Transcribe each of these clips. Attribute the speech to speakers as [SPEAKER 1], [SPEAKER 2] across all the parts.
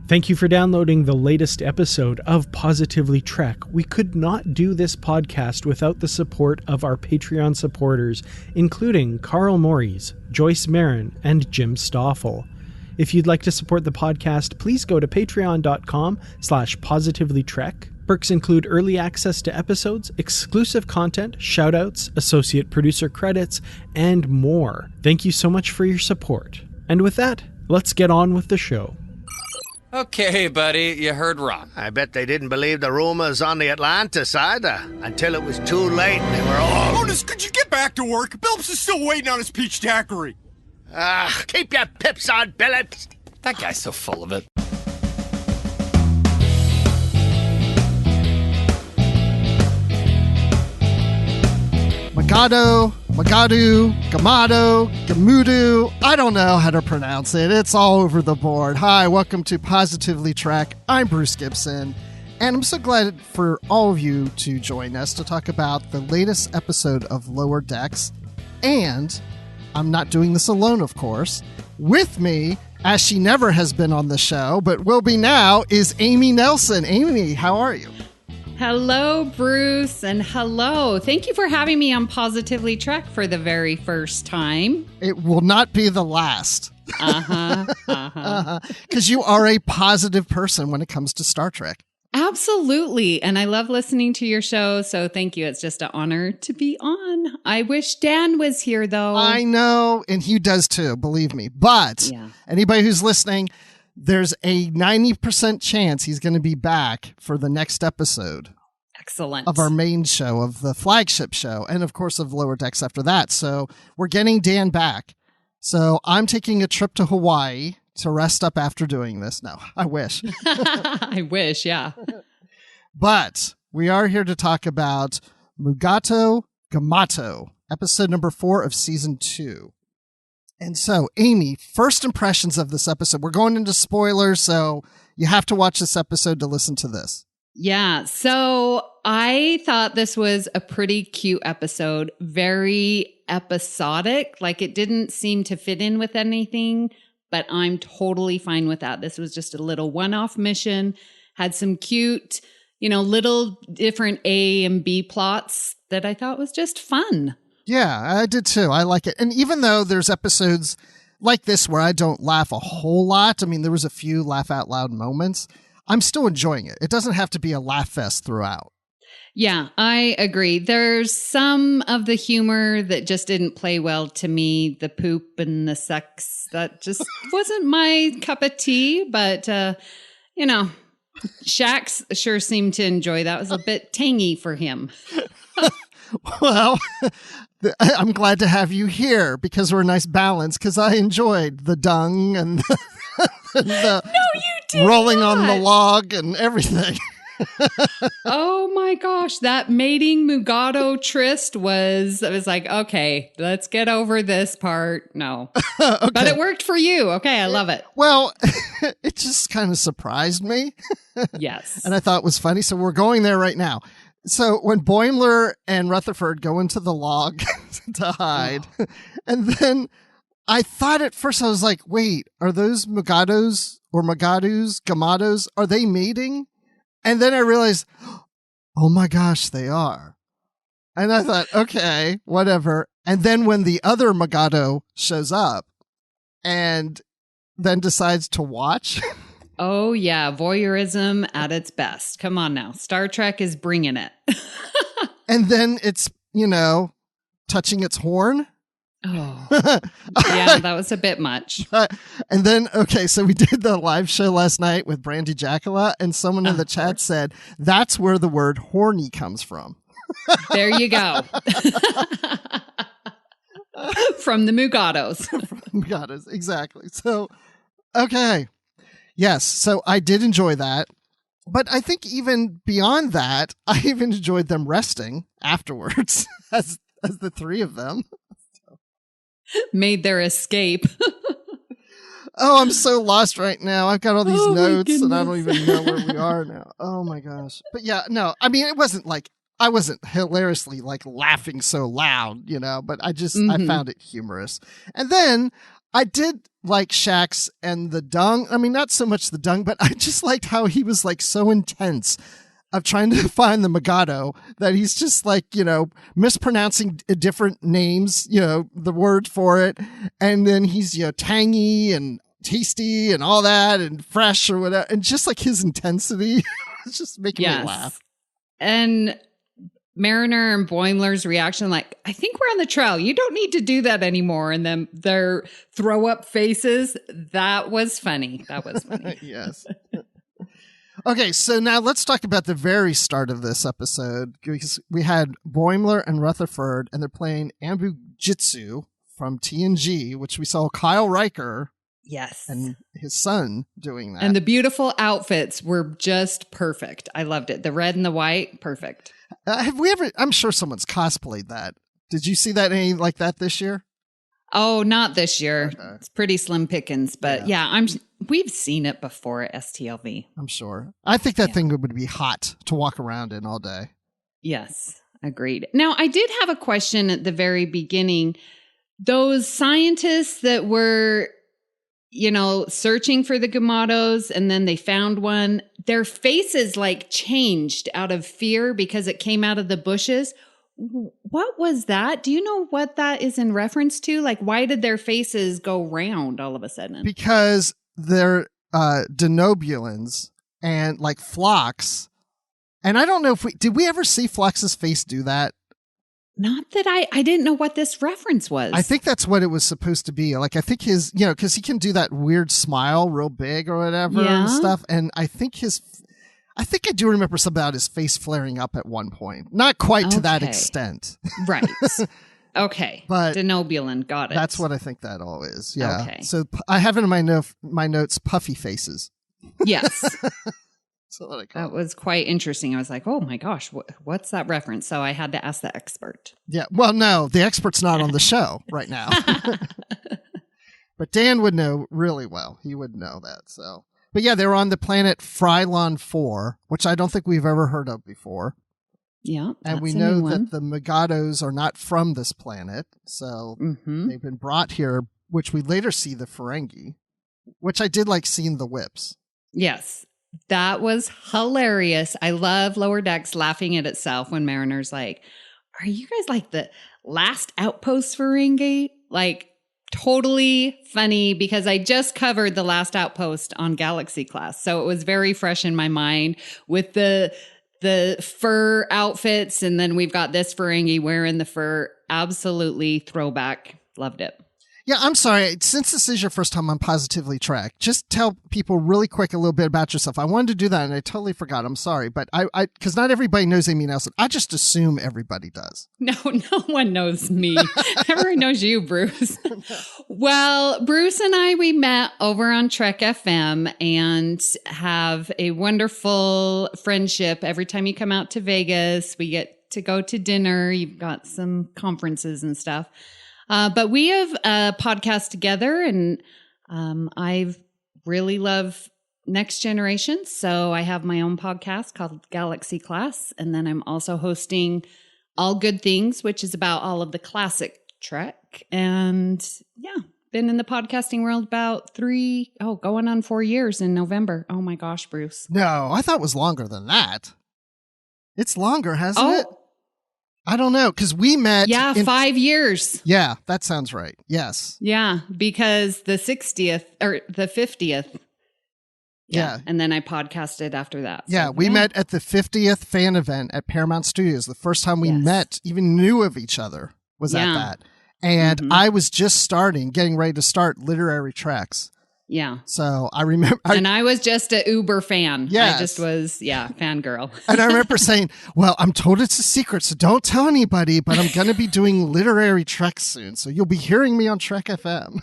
[SPEAKER 1] Thank you for downloading the latest episode of Positively Trek. We could not do this podcast without the support of our Patreon supporters, including Carl Morris, Joyce Marin, and Jim Stoffel. If you'd like to support the podcast, please go to patreon.com/positivelytrek. Perks include early access to episodes, exclusive content, shoutouts, associate producer credits, and more. Thank you so much for your support. And with that, let's get on with the show.
[SPEAKER 2] Okay, buddy, you heard wrong.
[SPEAKER 3] I bet they didn't believe the rumors on the Atlantis either, until it was too late and they were all...
[SPEAKER 4] Otis, could you get back to work? Billups is still waiting on his peach daiquiri.
[SPEAKER 3] Keep your pips on, Billups.
[SPEAKER 2] That guy's so full of it.
[SPEAKER 5] Mugato, Gumato, Gumato, I don't know how to pronounce it. It's all over the board. Hi, welcome to Positively Trek. I'm Bruce Gibson, and I'm so glad for all of you to join us to talk about the latest episode of Lower Decks. And I'm not doing this alone, of course. With me, as she never has been on the show, but will be now, is Amy Nelson. Amy, how are you?
[SPEAKER 6] Hello, Bruce, and hello. Thank you for having me on Positively Trek for the very first time.
[SPEAKER 5] It will not be the last. Because you are a positive person when it comes to Star Trek.
[SPEAKER 6] Absolutely. And I love listening to your show, so thank you. It's just an honor to be on. I wish Dan was here, though.
[SPEAKER 5] I know, and he does too, believe me. But anybody who's listening, there's a 90% chance he's going to be back for the next episode.
[SPEAKER 6] Excellent.
[SPEAKER 5] Of our main show, of the flagship show, and of course of Lower Decks after that. So we're getting Dan back. So I'm taking a trip to Hawaii to rest up after doing this. No, I wish.
[SPEAKER 6] I wish, yeah.
[SPEAKER 5] But we are here to talk about Mugato, Gumato, episode number 4 of season 2. And so, Amy, first impressions of this episode. We're going into spoilers, so you have to watch this episode to listen to this.
[SPEAKER 6] Yeah, so I thought this was a pretty cute episode, very episodic. Like, it didn't seem to fit in with anything, but I'm totally fine with that. This was just a little one-off mission, had some cute, little different A and B plots that I thought was just fun.
[SPEAKER 5] Yeah, I did too. I like it. And even though there's episodes like this where I don't laugh a whole lot, I mean, there was a few laugh out loud moments, I'm still enjoying it. It doesn't have to be a laugh fest throughout.
[SPEAKER 6] Yeah, I agree. There's some of the humor that just didn't play well to me. The poop and the sex, that just wasn't my cup of tea. But, Shaxs sure seemed to enjoy that. It was a bit tangy for him.
[SPEAKER 5] Well, I'm glad to have you here because we're a nice balance, because I enjoyed the dung and the rolling on the log and everything.
[SPEAKER 6] Oh my gosh, that mating Mugato tryst was like, okay, let's get over this part. No. Okay. But it worked for you. Okay, I love it.
[SPEAKER 5] Well, it just kind of surprised me.
[SPEAKER 6] Yes.
[SPEAKER 5] And I thought it was funny, so we're going there right now. So when Boimler and Rutherford go into the log to hide, and then I thought at first, I was like, wait, are those Mugatos or Gumatos, are they mating? And then I realized, oh my gosh, they are. And I thought, okay, whatever. And then when the other Mugato shows up and then decides to watch...
[SPEAKER 6] Oh, yeah. Voyeurism at its best. Come on now. Star Trek is bringing it.
[SPEAKER 5] And then it's, touching its horn.
[SPEAKER 6] Oh, yeah, that was a bit much.
[SPEAKER 5] And then, okay, so we did the live show last night with Brandy Jacala, and someone in the chat said that's where the word horny comes from.
[SPEAKER 6] There you go. From the Mugatos.
[SPEAKER 5] From the Mugatos, exactly. So, okay. Yes, so I did enjoy that. But I think even beyond that, I even enjoyed them resting afterwards as the three of them.
[SPEAKER 6] Made their escape.
[SPEAKER 5] Oh, I'm so lost right now. I've got all these notes and I don't even know where we are now. Oh my gosh. But yeah, no, I mean, it wasn't like, I wasn't hilariously like laughing so loud, but I just, I found it humorous. And then I did like Shaxs and the dung. I mean, not so much the dung, but I just liked how he was like so intense of trying to find the Mugato that he's just like, mispronouncing different names, the word for it. And then he's, tangy and tasty and all that and fresh or whatever. And just like his intensity, it's just making me laugh.
[SPEAKER 6] And Mariner and Boimler's reaction, like, I think we're on the trail. You don't need to do that anymore. And then their throw up faces. That was funny.
[SPEAKER 5] Yes. Okay, so now let's talk about the very start of this episode, because we had Boimler and Rutherford, and they're playing anbo-jyutsu from TNG, which we saw Kyle Riker and his son doing that.
[SPEAKER 6] And the beautiful outfits were just perfect. I loved it. The red and the white, perfect.
[SPEAKER 5] Have we ever, I'm sure someone's cosplayed that. Did you see that any like that this year?
[SPEAKER 6] Oh, not this year.
[SPEAKER 5] Okay.
[SPEAKER 6] It's pretty slim pickings, but we've seen it before at STLV.
[SPEAKER 5] I'm sure. I think that thing would be hot to walk around in all day.
[SPEAKER 6] Yes, agreed. Now, I did have a question at the very beginning. Those scientists that were, searching for the Gumatos, and then they found one, their faces like changed out of fear because it came out of the bushes. What was that? Do you know what that is in reference to? Like, why did their faces go round all of a sudden?
[SPEAKER 5] Because they're denobulins and like Phlox. And I don't know if did we ever see Phlox's face do that?
[SPEAKER 6] Not that I didn't know what this reference was.
[SPEAKER 5] I think that's what it was supposed to be. Like, I think his, because he can do that weird smile real big or whatever and stuff. And I think I do remember something about his face flaring up at one point. Not quite to that extent.
[SPEAKER 6] Right. Okay.
[SPEAKER 5] But
[SPEAKER 6] denobulin, got it.
[SPEAKER 5] That's what I think that all is. Yeah.
[SPEAKER 6] Okay.
[SPEAKER 5] So I have in my notes puffy faces.
[SPEAKER 6] Yes.
[SPEAKER 5] That
[SPEAKER 6] was quite interesting. I was like, oh my gosh, what's that reference? So I had to ask the expert.
[SPEAKER 5] Yeah. Well, no, the expert's not on the show right now. But Dan would know really well. He would know that. So, but yeah, they were on the planet Frylon 4, which I don't think we've ever heard of before.
[SPEAKER 6] Yeah.
[SPEAKER 5] And we know that the Mugatos are not from this planet. So they've been brought here, which we later see the Ferengi, which I did like seeing the whips.
[SPEAKER 6] Yes. That was hilarious. I love Lower Decks laughing at itself when Mariner's like, are you guys like the last outpost Ferengi? Like, totally funny, because I just covered the last outpost on Galaxy class. So it was very fresh in my mind with the fur outfits. And then we've got this Ferengi wearing the fur. Absolutely throwback. Loved it.
[SPEAKER 5] Yeah, I'm sorry. Since this is your first time on Positively Trek, just tell people really quick a little bit about yourself. I wanted to do that and I totally forgot. I'm sorry. But I because not everybody knows Amy Nelson. I just assume everybody does.
[SPEAKER 6] No one knows me. Everyone knows you, Bruce. Well, Bruce and I, we met over on Trek FM and have a wonderful friendship. Every time you come out to Vegas, we get to go to dinner. You've got some conferences and stuff. But we have a podcast together, and I really love Next Generation. So I have my own podcast called Galaxy Class. And then I'm also hosting All Good Things, which is about all of the classic Trek. And yeah, been in the podcasting world about going on 4 years in November. Oh my gosh, Bruce.
[SPEAKER 5] No, I thought it was longer than that. It's longer, hasn't it? I don't know, because we met...
[SPEAKER 6] Yeah, 5 years.
[SPEAKER 5] Yeah, that sounds right. Yes.
[SPEAKER 6] Yeah, because the 60th, or the 50th. Yeah. And then I podcasted after that.
[SPEAKER 5] Yeah, we met at the 50th fan event at Paramount Studios. The first time we met, even knew of each other, was at that. And I was just getting ready to start Literary Treks.
[SPEAKER 6] Yeah.
[SPEAKER 5] So I remember...
[SPEAKER 6] and I was just a Uber fan.
[SPEAKER 5] Yes.
[SPEAKER 6] I just was, fangirl.
[SPEAKER 5] And I remember saying, well, I'm told it's a secret, so don't tell anybody, but I'm going to be doing Literary Treks soon. So you'll be hearing me on Trek FM.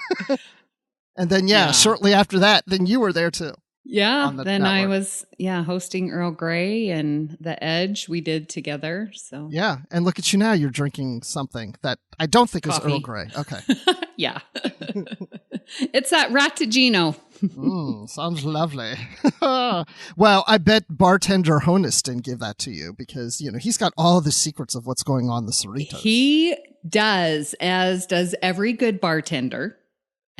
[SPEAKER 5] And then, shortly after that, then you were there too.
[SPEAKER 6] Yeah. Then network. I was, hosting Earl Grey and The Edge we did together. So
[SPEAKER 5] yeah. And look at you now. You're drinking something that I don't think is Earl Grey. Okay.
[SPEAKER 6] Yeah. It's that Ratigino.
[SPEAKER 5] Sounds lovely. Well, I bet bartender Honus didn't give that to you because, he's got all the secrets of what's going on in the Cerritos.
[SPEAKER 6] He does, as does every good bartender.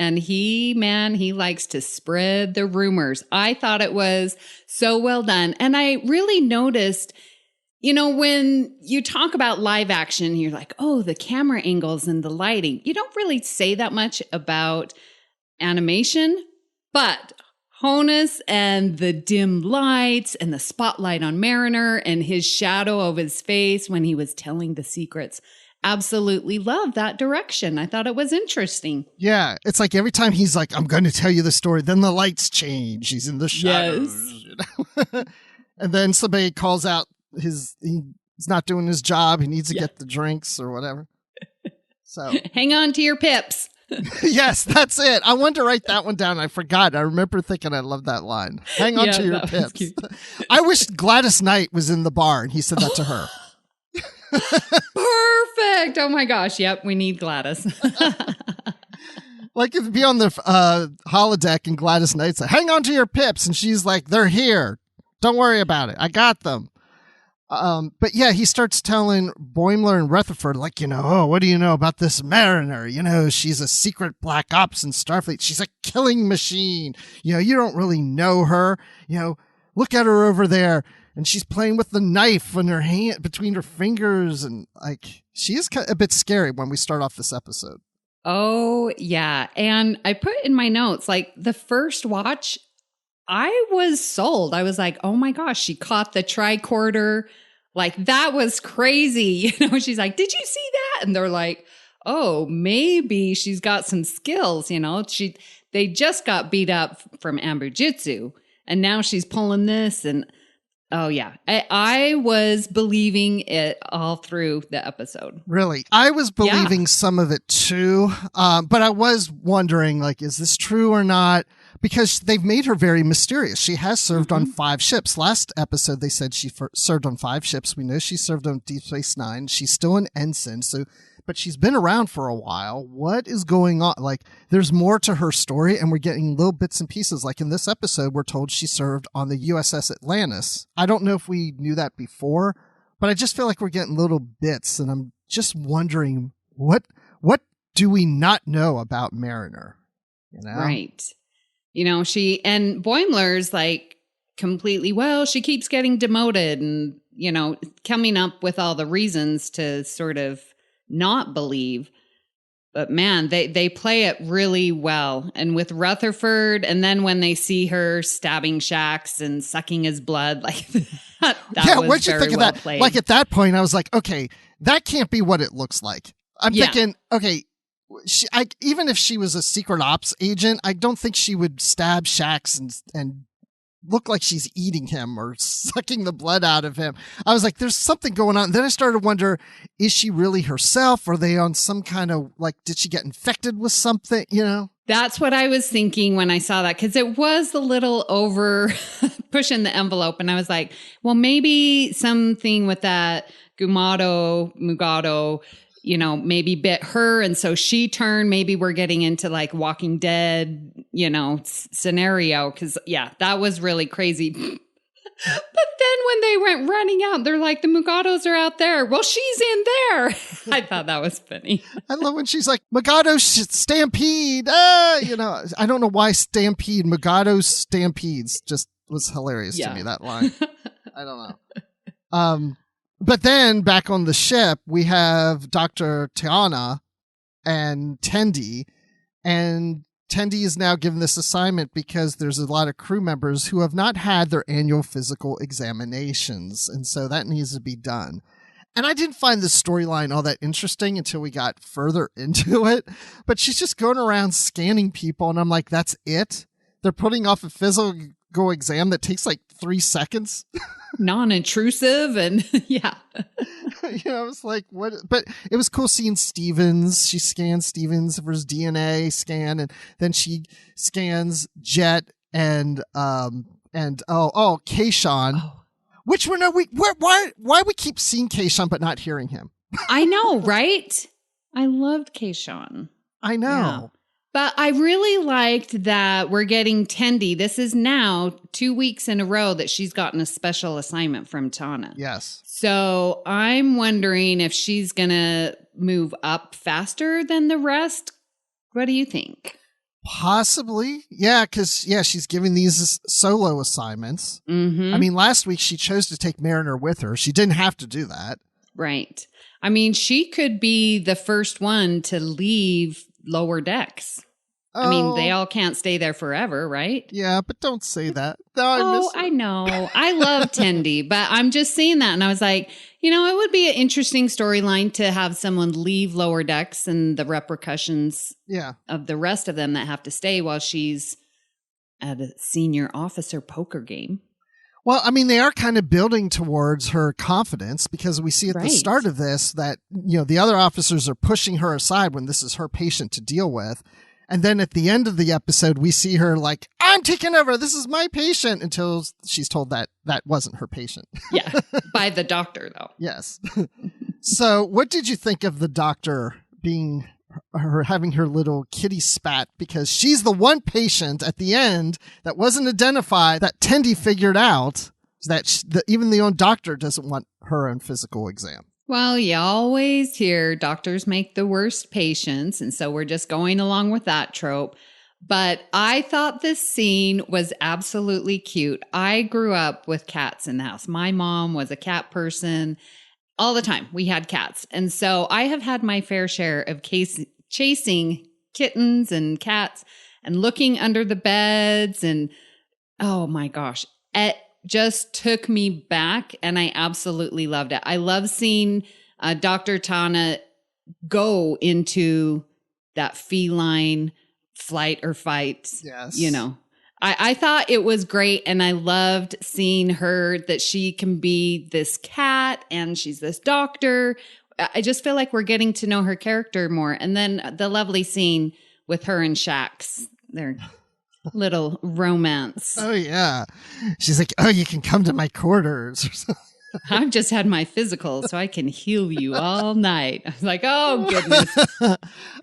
[SPEAKER 6] And he likes to spread the rumors. I thought it was so well done. And I really noticed, when you talk about live action, you're like, oh, the camera angles and the lighting. You don't really say that much about animation, but Honus and the dim lights and the spotlight on Mariner and his shadow of his face when he was telling the secrets. Absolutely love that direction. I thought it was interesting.
[SPEAKER 5] Yeah. It's like every time he's like, I'm going to tell you the story, then the lights change. He's in the shadows. Yes. And then somebody calls out he's not doing his job. He needs to get the drinks or whatever. So
[SPEAKER 6] hang on to your pips.
[SPEAKER 5] Yes, that's it. I wanted to write that one down. I forgot. I remember thinking I love that line. Hang on to your pips. I wish Gladys Knight was in the bar and he said that to her.
[SPEAKER 6] Perfect. Oh my gosh. Yep. We need Gladys.
[SPEAKER 5] Like it'd be on the holodeck and Gladys Knight said, hang on to your pips. And she's like, they're here. Don't worry about it. I got them. But yeah, he starts telling Boimler and Rutherford, like, what do you know about this Mariner? She's a secret black ops in Starfleet. She's a killing machine. You don't really know her. Look at her over there. And she's playing with the knife in her hand between her fingers. And like, she is a bit scary when we start off this episode.
[SPEAKER 6] Oh, yeah. And I put in my notes, like the first watch, I was sold. I was like, oh my gosh, she caught the tricorder. Like that was crazy. She's like, did you see that? And they're like, oh, maybe she's got some skills. They just got beat up from anbo-jyutsu and now she's pulling this. And oh yeah, I was believing it all through the episode.
[SPEAKER 5] Really? I was believing some of it too. But I was wondering, like, is this true or not? Because they've made her very mysterious. She has served on 5 ships. Last episode, they said she served on 5 ships. We know she served on Deep Space Nine. She's still an ensign. But she's been around for a while. What is going on? Like, there's more to her story, and we're getting little bits and pieces. Like in this episode, we're told she served on the U.S.S. Atlantis. I don't know if we knew that before, but I just feel like we're getting little bits, and I'm just wondering what do we not know about Mariner?
[SPEAKER 6] Right. She and Boimler's like completely, she keeps getting demoted and, coming up with all the reasons to sort of not believe. But man, they play it really well. And with Rutherford, and then when they see her stabbing Shaxs and sucking his blood, like that was
[SPEAKER 5] what'd you think of that?
[SPEAKER 6] Played.
[SPEAKER 5] Like at that point, I was like, okay, that can't be what it looks like. I'm thinking, okay, even if she was a secret ops agent, I don't think she would stab Shaxs and look like she's eating him or sucking the blood out of him. I was like, there's something going on. Then I started to wonder, is she really herself? Are they on some kind of, like, did she get infected with something,
[SPEAKER 6] That's what I was thinking when I saw that, because it was a little over pushing the envelope. And I was like, well, maybe something with that Mugato, maybe bit her. And so she turned. Maybe we're getting into like Walking Dead, scenario. Because, that was really crazy. But then when they went running out, they're like, the Mugatos are out there. Well, she's in there. I thought that was funny.
[SPEAKER 5] I love when she's like, Mugato stampede. I don't know why stampede, Mugato stampedes just was hilarious to me, that line. I don't know. But then back on the ship, we have Dr. Tiana and Tendi, and Tendi is now given this assignment because there's a lot of crew members who have not had their annual physical examinations, and so that needs to be done. And I didn't find the storyline all that interesting until we got further into it, but she's just going around scanning people, and I'm like, that's it? They're putting off a physical exam that takes like 3 seconds?
[SPEAKER 6] Non-intrusive and
[SPEAKER 5] I was like, what? But it was cool seeing Stevens. She scans Stevens for his DNA scan, and then she scans Jet and Kayshawn.
[SPEAKER 6] Oh.
[SPEAKER 5] Which why we keep seeing Kayshawn but not hearing him?
[SPEAKER 6] I know, right? I loved Kayshawn.
[SPEAKER 5] I know.
[SPEAKER 6] Yeah. But I really liked that we're getting Tendi. This is now 2 weeks in a row that she's gotten a special assignment from Tana.
[SPEAKER 5] Yes.
[SPEAKER 6] So I'm wondering if she's going to move up faster than the rest. What do you think?
[SPEAKER 5] Possibly. Yeah, because, she's giving these solo assignments.
[SPEAKER 6] Mm-hmm.
[SPEAKER 5] I mean, last week she chose to take Mariner with her. She didn't have to do that.
[SPEAKER 6] Right. I mean, she could be the first one to leave lower decks. I mean, they all can't stay there forever, right?
[SPEAKER 5] Yeah, but don't say that. No,
[SPEAKER 6] I know. I love Tendi, but I'm just seeing that. And I was like, it would be an interesting storyline to have someone leave lower decks and the repercussions of the rest of them that have to stay while she's at a senior officer poker game.
[SPEAKER 5] Well, I mean, they are kind of building towards her confidence because we see at the start of this that, the other officers are pushing her aside when this is her patient to deal with. And then at the end of the episode, we see her like, I'm taking over. This is my patient, until she's told that that wasn't her patient.
[SPEAKER 6] Yeah. By the doctor, though.
[SPEAKER 5] Yes. So what did you think of the doctor having her little kitty spat? Because she's the one patient at the end that wasn't identified that Tendi figured out that even the own doctor doesn't want her own physical exam.
[SPEAKER 6] Well, you always hear doctors make the worst patients, and so we're just going along with that trope. But I thought this scene was absolutely cute. I grew up with cats in the house. My mom was a cat person. All the time, we had cats. And so I have had my fair share of chasing kittens and cats and looking under the beds. And oh my gosh, it just took me back, and I absolutely loved it. I love seeing Dr. Tana go into that feline flight or fight.
[SPEAKER 5] Yes.
[SPEAKER 6] I thought it was great, and I loved seeing her, that she can be this cat and she's this doctor. I just feel like we're getting to know her character more. And then the lovely scene with her and Shaxs, their little romance.
[SPEAKER 5] Oh, yeah. She's like, oh, you can come to my quarters or something.
[SPEAKER 6] I've just had my physical, so I can heal you all night. I was like, oh, goodness.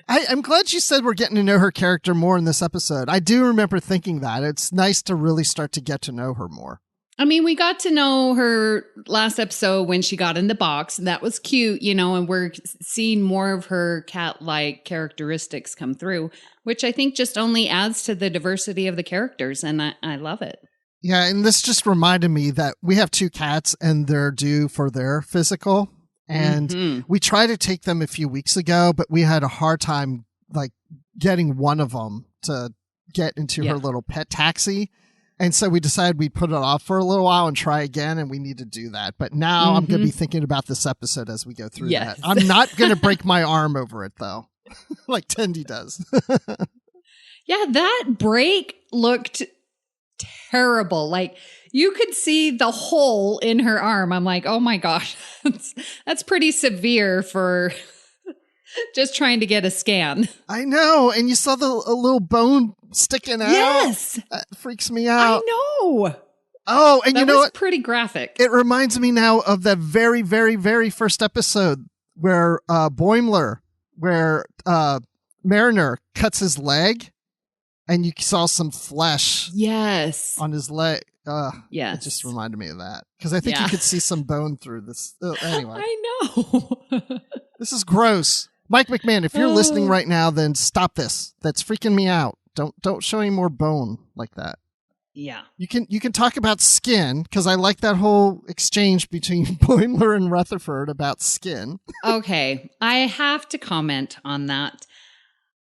[SPEAKER 5] I'm glad you said we're getting to know her character more in this episode. I do remember thinking that. It's nice to really start to get to know her more.
[SPEAKER 6] I mean, we got to know her last episode when she got in the box. And that was cute, and we're seeing more of her cat-like characteristics come through, which I think just only adds to the diversity of the characters. And I love it.
[SPEAKER 5] Yeah, and this just reminded me that we have 2 cats and they're due for their physical. And we tried to take them a few weeks ago, but we had a hard time getting one of them to get into her little pet taxi. And so we decided we'd put it off for a little while and try again, and we need to do that. But now I'm going to be thinking about this episode as we go through that. I'm not going to break my arm over it, though, like Tendi does.
[SPEAKER 6] Yeah, that break looked terrible. Like, you could see the hole in her arm. I'm like, oh my gosh, that's pretty severe for just trying to get a scan.
[SPEAKER 5] I know. And you saw a little bone sticking out.
[SPEAKER 6] Yes.
[SPEAKER 5] That freaks me out.
[SPEAKER 6] I know.
[SPEAKER 5] Oh, and you know what?
[SPEAKER 6] Pretty graphic.
[SPEAKER 5] It reminds me now of the very, very, very first episode where where Mariner cuts his leg and you saw some flesh on his leg. It just reminded me of that because I think you could see some bone through this. Anyway.
[SPEAKER 6] I know.
[SPEAKER 5] This is gross. Mike McMahon, if you're listening right now, then stop this. That's freaking me out. Don't show any more bone like that.
[SPEAKER 6] Yeah.
[SPEAKER 5] You can talk about skin because I like that whole exchange between Boimler and Rutherford about skin.
[SPEAKER 6] Okay. I have to comment on that.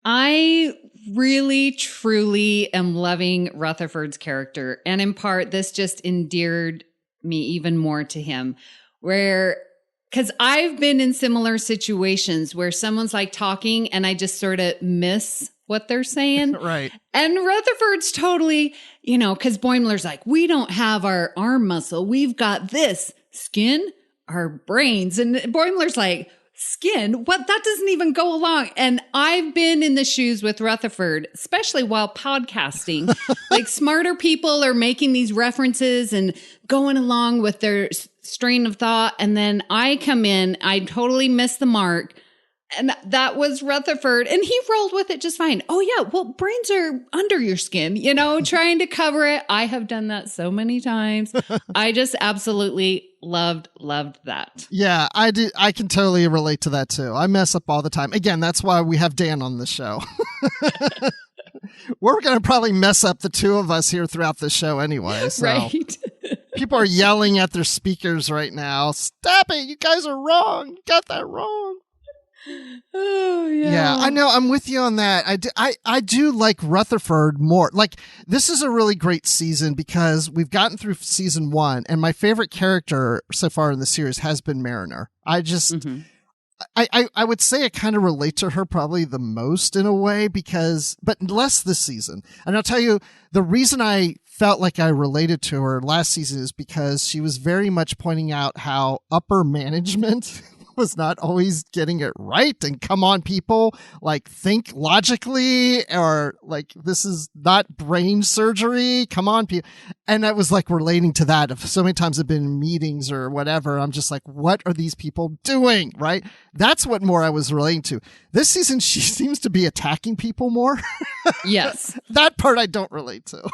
[SPEAKER 6] I really, truly am loving Rutherford's character. And in part, this just endeared me even more to him. Because I've been in similar situations where someone's talking and I just sort of miss what they're saying.
[SPEAKER 5] Right.
[SPEAKER 6] And Rutherford's totally, because Boimler's like, we don't have our arm muscle. We've got this skin, our brains. And Boimler's like, skin? What? That doesn't even go along. And I've been in the shoes with Rutherford, especially while podcasting. Smarter people are making these references and going along with their strain of thought. And then I come in, I totally miss the mark. And that was Rutherford. And he rolled with it just fine. Oh, yeah. Well, brains are under your skin, trying to cover it. I have done that so many times. I just absolutely loved that.
[SPEAKER 5] Yeah, I do. I can totally relate to that, too. I mess up all the time. Again, that's why we have Dan on the show. We're going to probably mess up the two of us here throughout the show anyway. So.
[SPEAKER 6] Right.
[SPEAKER 5] People are yelling at their speakers right now. Stop it. You guys are wrong. You got that wrong.
[SPEAKER 6] Oh, yeah.
[SPEAKER 5] Yeah, I know. I'm with you on that. I do like Rutherford more. Like, this is a really great season because we've gotten through season 1, and my favorite character so far in the series has been Mariner. I just, I would say I kind of relate to her probably the most in a way but less this season. And I'll tell you, the reason I felt like I related to her last season is because she was very much pointing out how upper management was not always getting it right. And come on, people, like, think logically, or like, this is not brain surgery. Come on, people. And I was like relating to that. If so many times I've been in meetings or whatever, I'm just like, what are these people doing? Right. That's what more I was relating to. This season, she seems to be attacking people more.
[SPEAKER 6] Yes.
[SPEAKER 5] That part I don't relate to.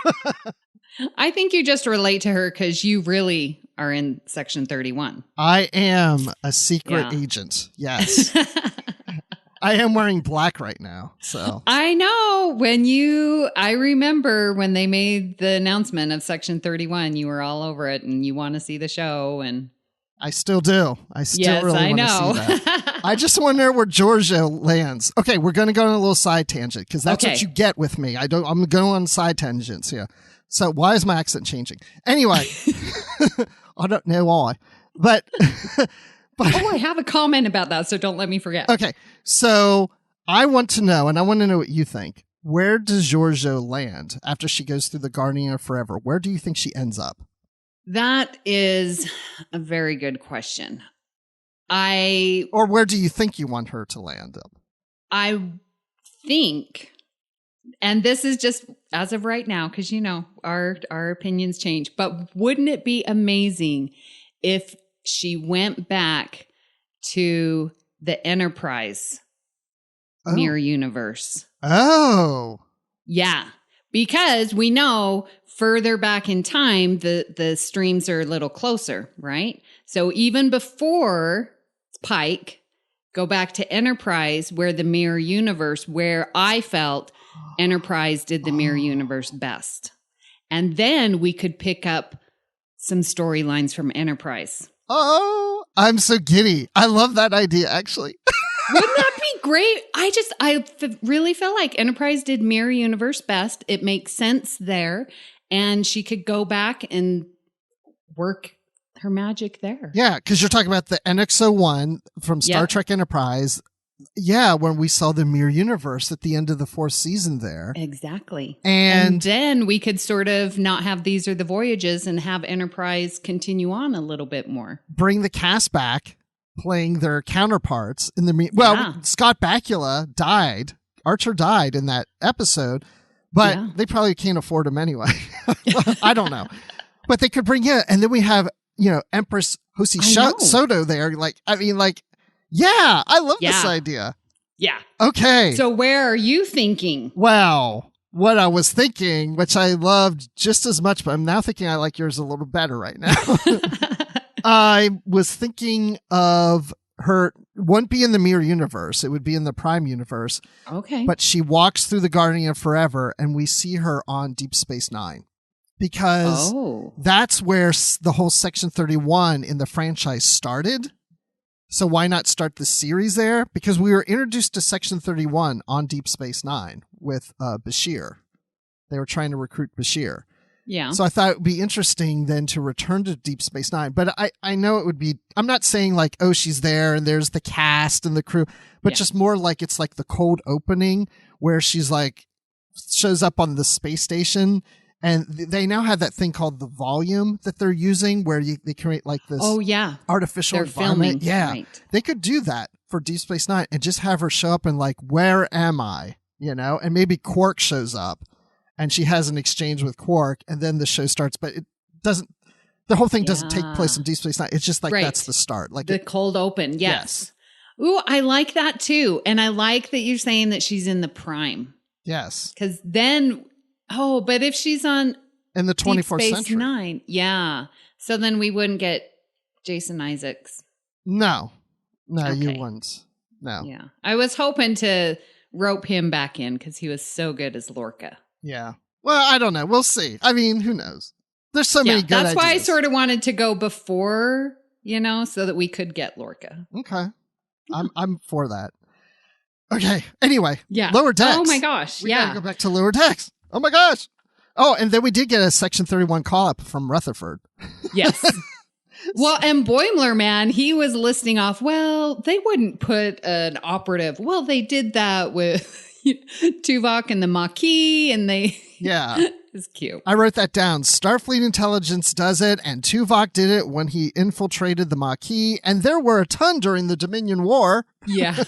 [SPEAKER 6] I think you just relate to her because you really are in Section 31.
[SPEAKER 5] I am a secret agent. Yes. I am wearing black right now. So
[SPEAKER 6] I know I remember when they made the announcement of Section 31, you were all over it and you want to see the show. And
[SPEAKER 5] I still do. I still really want to see that. I just wonder where Georgia lands. Okay, we're going to go on a little side tangent because that's what you get with me. I'm going on side tangents here. So why is my accent changing? Anyway, I don't know why, but
[SPEAKER 6] I have a comment about that, so don't let me forget.
[SPEAKER 5] Okay, so I want to know, and I want to know what you think. Where does Georgia land after she goes through the Guardian of Forever? Where do you think she ends up?
[SPEAKER 6] That is a very good question.
[SPEAKER 5] Or where do you think you want her to land up?
[SPEAKER 6] I think, and this is just as of right now, because, you know, our opinions change, but wouldn't it be amazing if she went back to the Enterprise mirror universe?
[SPEAKER 5] Oh.
[SPEAKER 6] Yeah, because we know further back in time, the streams are a little closer, right? So even before Pike, go back to Enterprise, where the mirror universe, where I felt Enterprise did the mirror universe best. And then we could pick up some storylines from Enterprise.
[SPEAKER 5] Oh, I'm so giddy. I love that idea, actually.
[SPEAKER 6] Wouldn't that be great? Really feel like Enterprise did mirror universe best. It makes sense there. And she could go back and work her magic there.
[SPEAKER 5] Yeah, because you're talking about the NX-01 from Star Trek Enterprise. Yeah, when we saw the mirror universe at the end of the 4th season there.
[SPEAKER 6] Exactly.
[SPEAKER 5] And
[SPEAKER 6] then we could sort of not have These Are the Voyages and have Enterprise continue on a little bit more.
[SPEAKER 5] Bring the cast back, playing their counterparts in the... Scott Bakula died. Archer died in that episode, but they probably can't afford him anyway. I don't know. But they could bring in, and then we have, Empress Hoshi Soto there. Yeah, I love this idea.
[SPEAKER 6] Yeah.
[SPEAKER 5] Okay.
[SPEAKER 6] So where are you thinking?
[SPEAKER 5] Well, what I was thinking, which I loved just as much, but I'm now thinking I like yours a little better right now. I was thinking of her, wouldn't be in the mirror universe. It would be in the Prime universe.
[SPEAKER 6] Okay.
[SPEAKER 5] But she walks through the Guardian of Forever, and we see her on Deep Space Nine. Because that's where the whole Section 31 in the franchise started. So why not start the series there? Because we were introduced to Section 31 on Deep Space Nine with Bashir. They were trying to recruit Bashir.
[SPEAKER 6] Yeah.
[SPEAKER 5] So I thought it would be interesting then to return to Deep Space Nine. But I know it would be, I'm not saying like, oh, she's there and there's the cast and the crew, but just more like it's like the cold opening where she's like, shows up on the space station. And they now have that thing called the volume that they're using where they create like this artificial environment.
[SPEAKER 6] Filming.
[SPEAKER 5] Yeah.
[SPEAKER 6] Right.
[SPEAKER 5] They could do that for Deep Space Nine and just have her show up and like, where am I? And maybe Quark shows up and she has an exchange with Quark and then the show starts, but it doesn't, the whole thing doesn't take place in Deep Space Nine. It's just like, that's the start. Like
[SPEAKER 6] the cold open. Yes. Ooh, I like that too. And I like that you're saying that she's in the Prime.
[SPEAKER 5] Yes.
[SPEAKER 6] Because then... Oh, but if she's on
[SPEAKER 5] in the 24th
[SPEAKER 6] Deep Space
[SPEAKER 5] century,
[SPEAKER 6] Nine, so then we wouldn't get Jason Isaacs.
[SPEAKER 5] No, you wouldn't. No.
[SPEAKER 6] Yeah, I was hoping to rope him back in because he was so good as Lorca.
[SPEAKER 5] Yeah. Well, I don't know. We'll see. I mean, who knows? There's so many good
[SPEAKER 6] That's why I
[SPEAKER 5] ideas.
[SPEAKER 6] sort of wanted to go before, so that we could get Lorca.
[SPEAKER 5] Okay. I'm for that. Okay. Anyway.
[SPEAKER 6] Yeah.
[SPEAKER 5] Lower Decks.
[SPEAKER 6] Oh my gosh.
[SPEAKER 5] We gotta go back to Lower Decks. Oh my gosh. Oh, and then we did get a Section 31 call-up from Rutherford.
[SPEAKER 6] Yes. Well, and Boimler, man, he was listing off, well, they wouldn't put an operative. Well, they did that with Tuvok and the Maquis, and they...
[SPEAKER 5] Yeah.
[SPEAKER 6] It's cute.
[SPEAKER 5] I wrote that down. Starfleet intelligence does it, and Tuvok did it when he infiltrated the Maquis, and there were a ton during the Dominion War.
[SPEAKER 6] Yeah.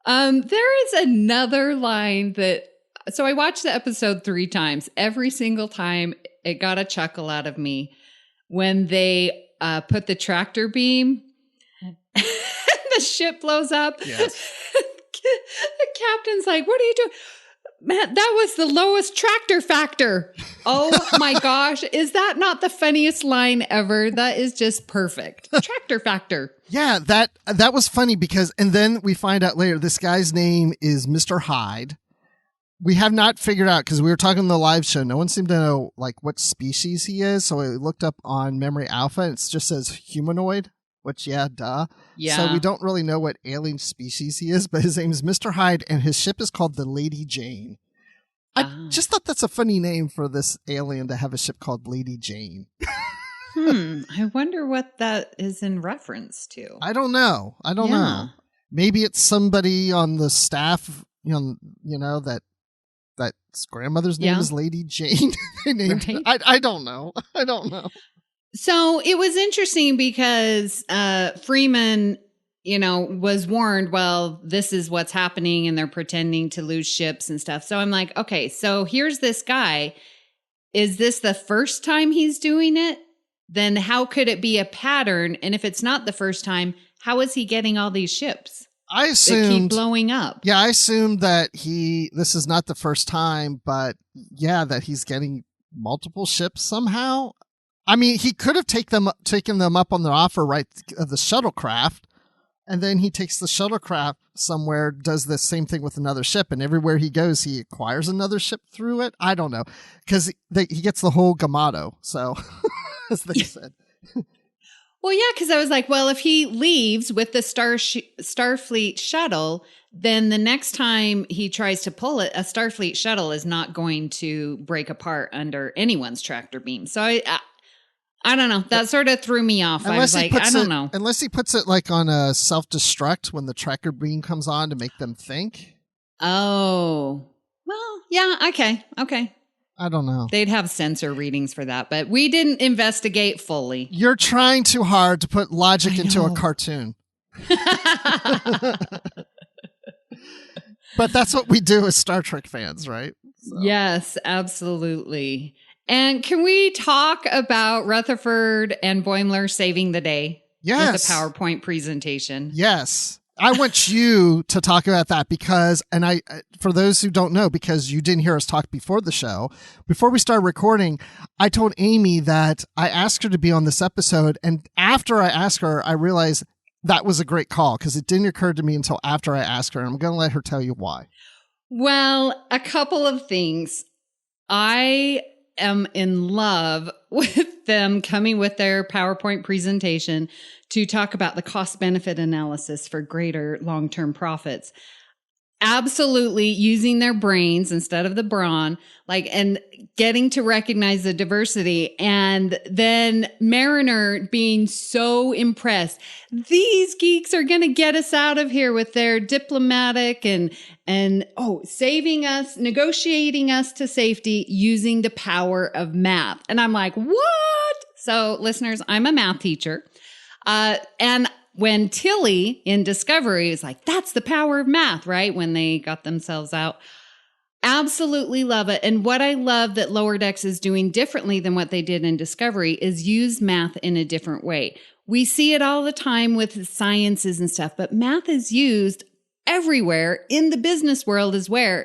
[SPEAKER 6] There is another line that... So I watched the episode 3 times. Every single time, it got a chuckle out of me. When they put the tractor beam, the ship blows up.
[SPEAKER 5] Yes.
[SPEAKER 6] The captain's like, what are you doing? Man, that was the lowest tractor factor. Oh my gosh. Is that not the funniest line ever? That is just perfect. Tractor factor.
[SPEAKER 5] Yeah, that was funny because, and then we find out later, this guy's name is Mr. Hyde. We have not figured out, because we were talking in the live show, no one seemed to know like what species he is. So I looked up on Memory Alpha, and it just says humanoid, which, yeah, duh.
[SPEAKER 6] Yeah.
[SPEAKER 5] So we don't really know what alien species he is, but his name is Mr. Hyde, and his ship is called the Lady Jane. I just thought that's a funny name for this alien to have a ship called Lady Jane.
[SPEAKER 6] I wonder what that is in reference to.
[SPEAKER 5] I don't know. Know. Maybe it's somebody on the staff, that's grandmother's name is Lady Jane. They named it. I don't know.
[SPEAKER 6] So it was interesting because Freeman, was warned, well, this is what's happening and they're pretending to lose ships and stuff. So I'm like, okay, so here's this guy. Is this the first time he's doing it? Then how could it be a pattern? And if it's not the first time, how is he getting all these ships?
[SPEAKER 5] I assumed
[SPEAKER 6] that keep blowing up.
[SPEAKER 5] Yeah, I assumed that this is not the first time, but yeah, that he's getting multiple ships somehow. I mean, he could have taken them up on the offer, right, of the shuttlecraft, and then he takes the shuttlecraft somewhere, does the same thing with another ship, and everywhere he goes, he acquires another ship through it. I don't know, because he gets the whole Gumato, so as they said.
[SPEAKER 6] Well, yeah, because I was like, well, if he leaves with the Starfleet shuttle, then the next time he tries to pull it, a Starfleet shuttle is not going to break apart under anyone's tractor beam. So I don't know. That sort of threw me off. I was like, I don't know.
[SPEAKER 5] Unless he puts it like on a self-destruct when the tractor beam comes on to make them think.
[SPEAKER 6] Oh, well, yeah, okay.
[SPEAKER 5] I don't know.
[SPEAKER 6] They'd have sensor readings for that, but we didn't investigate fully.
[SPEAKER 5] You're trying too hard to put logic into a cartoon. But that's what we do as Star Trek fans, right? So.
[SPEAKER 6] Yes, absolutely. And can we talk about Rutherford and Boimler saving the day?
[SPEAKER 5] Yes.
[SPEAKER 6] With the PowerPoint presentation.
[SPEAKER 5] Yes. I want you to talk about that because, and for those who don't know, because you didn't hear us talk before the show, before we started recording, I told Amy that I asked her to be on this episode. And after I asked her, I realized that was a great call because it didn't occur to me until after I asked her. And I'm going to let her tell you why.
[SPEAKER 6] Well, a couple of things. I am in love with them coming with their PowerPoint presentation to talk about the cost benefit analysis for greater long-term profits. Absolutely using their brains instead of the brawn, and getting to recognize the diversity. And then Mariner being so impressed. These geeks are going to get us out of here with their diplomatic and saving us, negotiating us to safety using the power of math. And I'm like, what? So listeners, I'm a math teacher. And when Tilly in Discovery is like, that's the power of math, right? When they got themselves out. Absolutely love it. And what I love that Lower Decks is doing differently than what they did in Discovery is use math in a different way. We see it all the time with sciences and stuff, but math is used everywhere in the business world as well,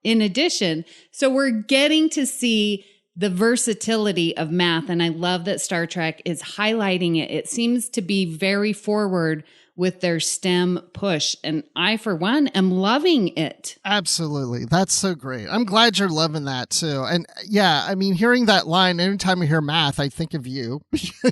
[SPEAKER 6] in addition. So we're getting to see the versatility of math. And I love that Star Trek is highlighting it. It seems to be very forward with their stem push. And I, for one, am loving it.
[SPEAKER 5] Absolutely. That's so great. I'm glad you're loving that too. And yeah, I mean, hearing that line, anytime I hear math, I think of you,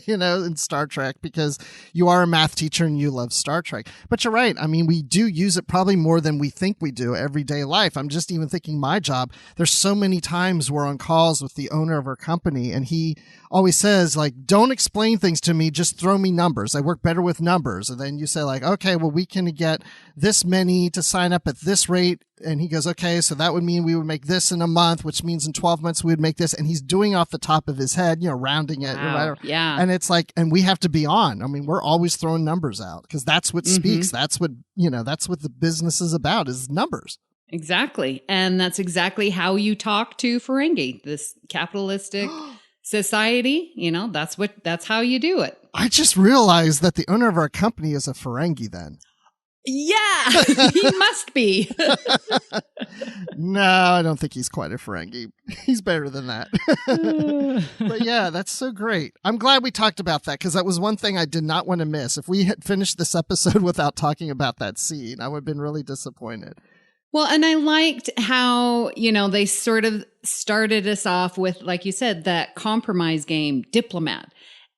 [SPEAKER 5] in Star Trek, because you are a math teacher and you love Star Trek. But you're right. I mean, we do use it probably more than we think we do everyday life. I'm just even thinking my job. There's so many times we're on calls with the owner of our company, and he always says, like, don't explain things to me, just throw me numbers. I work better with numbers. And then you say, like, okay, well, we can get this many to sign up at this rate. And he goes, okay, so that would mean we would make this in a month, which means in 12 months we would make this. And he's doing off the top of his head, rounding it.
[SPEAKER 6] Wow. Yeah.
[SPEAKER 5] And it's like, and we have to be on. I mean, we're always throwing numbers out because that's what speaks. That's what, that's what the business is about, is numbers.
[SPEAKER 6] Exactly. And that's exactly how you talk to Ferengi, this capitalistic society. That's how you do it.
[SPEAKER 5] I just realized that the owner of our company is a Ferengi then.
[SPEAKER 6] Yeah, he must be.
[SPEAKER 5] No, I don't think he's quite a Ferengi. He's better than that. But yeah, that's so great. I'm glad we talked about that, because that was one thing I did not want to miss. If we had finished this episode without talking about that scene, I would have been really disappointed.
[SPEAKER 6] Well, and I liked how, they sort of started us off with, like you said, that compromise game, Diplomat,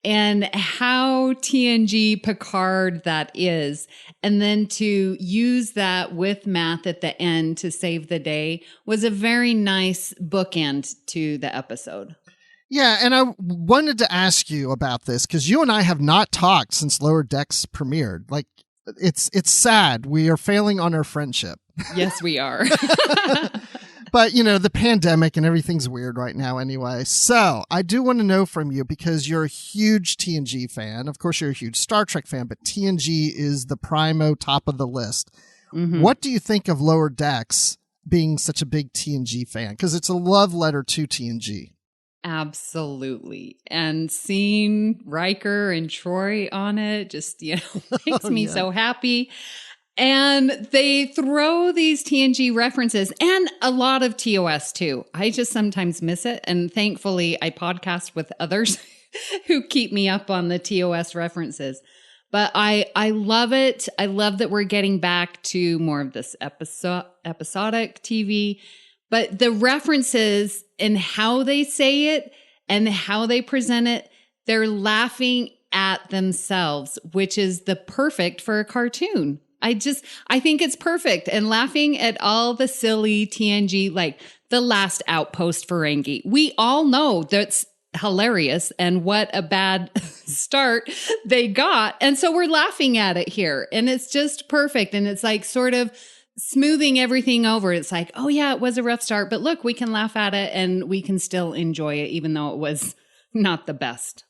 [SPEAKER 6] and how TNG Picard that is. And then to use that with math at the end to save the day was a very nice bookend to the episode.
[SPEAKER 5] Yeah, and I wanted to ask you about this, because you and I have not talked since Lower Decks premiered. Like, it's sad. We are failing on our friendship.
[SPEAKER 6] Yes, we are.
[SPEAKER 5] But, the pandemic and everything's weird right now anyway. So I do want to know from you, because you're a huge TNG fan. Of course, you're a huge Star Trek fan, but TNG is the primo top of the list. Mm-hmm. What do you think of Lower Decks being such a big TNG fan? Because it's a love letter to TNG.
[SPEAKER 6] Absolutely. And seeing Riker and Troy on it just, makes me so happy. And they throw these TNG references and a lot of TOS too. I just sometimes miss it. And thankfully, I podcast with others who keep me up on the TOS references. But I love it. I love that we're getting back to more of this episodic TV. But the references and how they say it and how they present it, they're laughing at themselves, which is the perfect for a cartoon. I think it's perfect. And laughing at all the silly TNG, like the last outpost Ferengi. We all know that's hilarious and what a bad start they got. And so we're laughing at it here. And it's just perfect. And it's like sort of smoothing everything over. It's like, oh yeah, it was a rough start, but look, we can laugh at it and we can still enjoy it, even though it was not the best.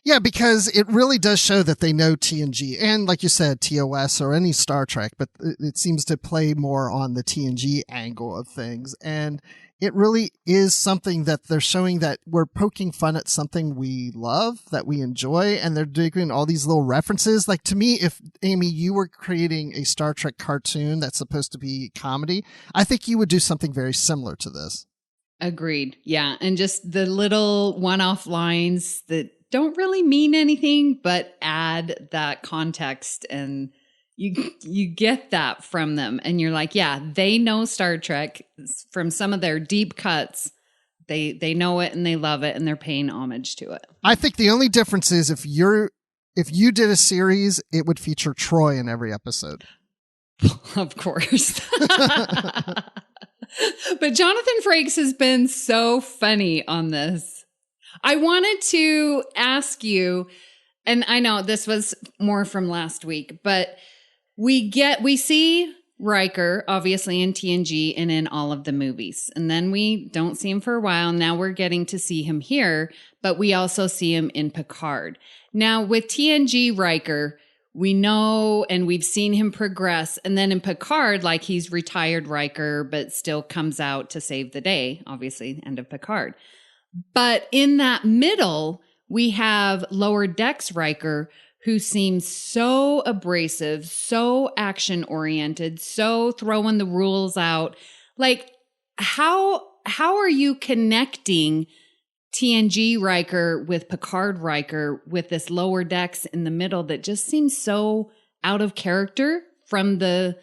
[SPEAKER 5] Yeah, because it really does show that they know TNG and, like you said, TOS or any Star Trek, but it seems to play more on the TNG angle of things. And it really is something that they're showing, that we're poking fun at something we love, that we enjoy, and they're doing all these little references. Like, to me, if, Amy, you were creating a Star Trek cartoon that's supposed to be comedy, I think you would do something very similar to this.
[SPEAKER 6] Agreed. Yeah. And just the little one-off lines that don't really mean anything, but add that context, and you get that from them. And you're like, yeah, they know Star Trek from some of their deep cuts. They know it and they love it and they're paying homage to it.
[SPEAKER 5] I think the only difference is if you did a series, it would feature Troy in every episode.
[SPEAKER 6] Of course. But Jonathan Frakes has been so funny on this. I wanted to ask you, and I know this was more from last week, but we see Riker obviously in TNG and in all of the movies. And then we don't see him for a while. Now we're getting to see him here, but we also see him in Picard. Now with TNG Riker, we know and we've seen him progress. And then in Picard, like, he's retired Riker, but still comes out to save the day, obviously, end of Picard. But in that middle, we have Lower Decks Riker, who seems so abrasive, so action-oriented, so throwing the rules out. Like, how are you connecting TNG Riker with Picard Riker with this Lower Decks in the middle that just seems so out of character from the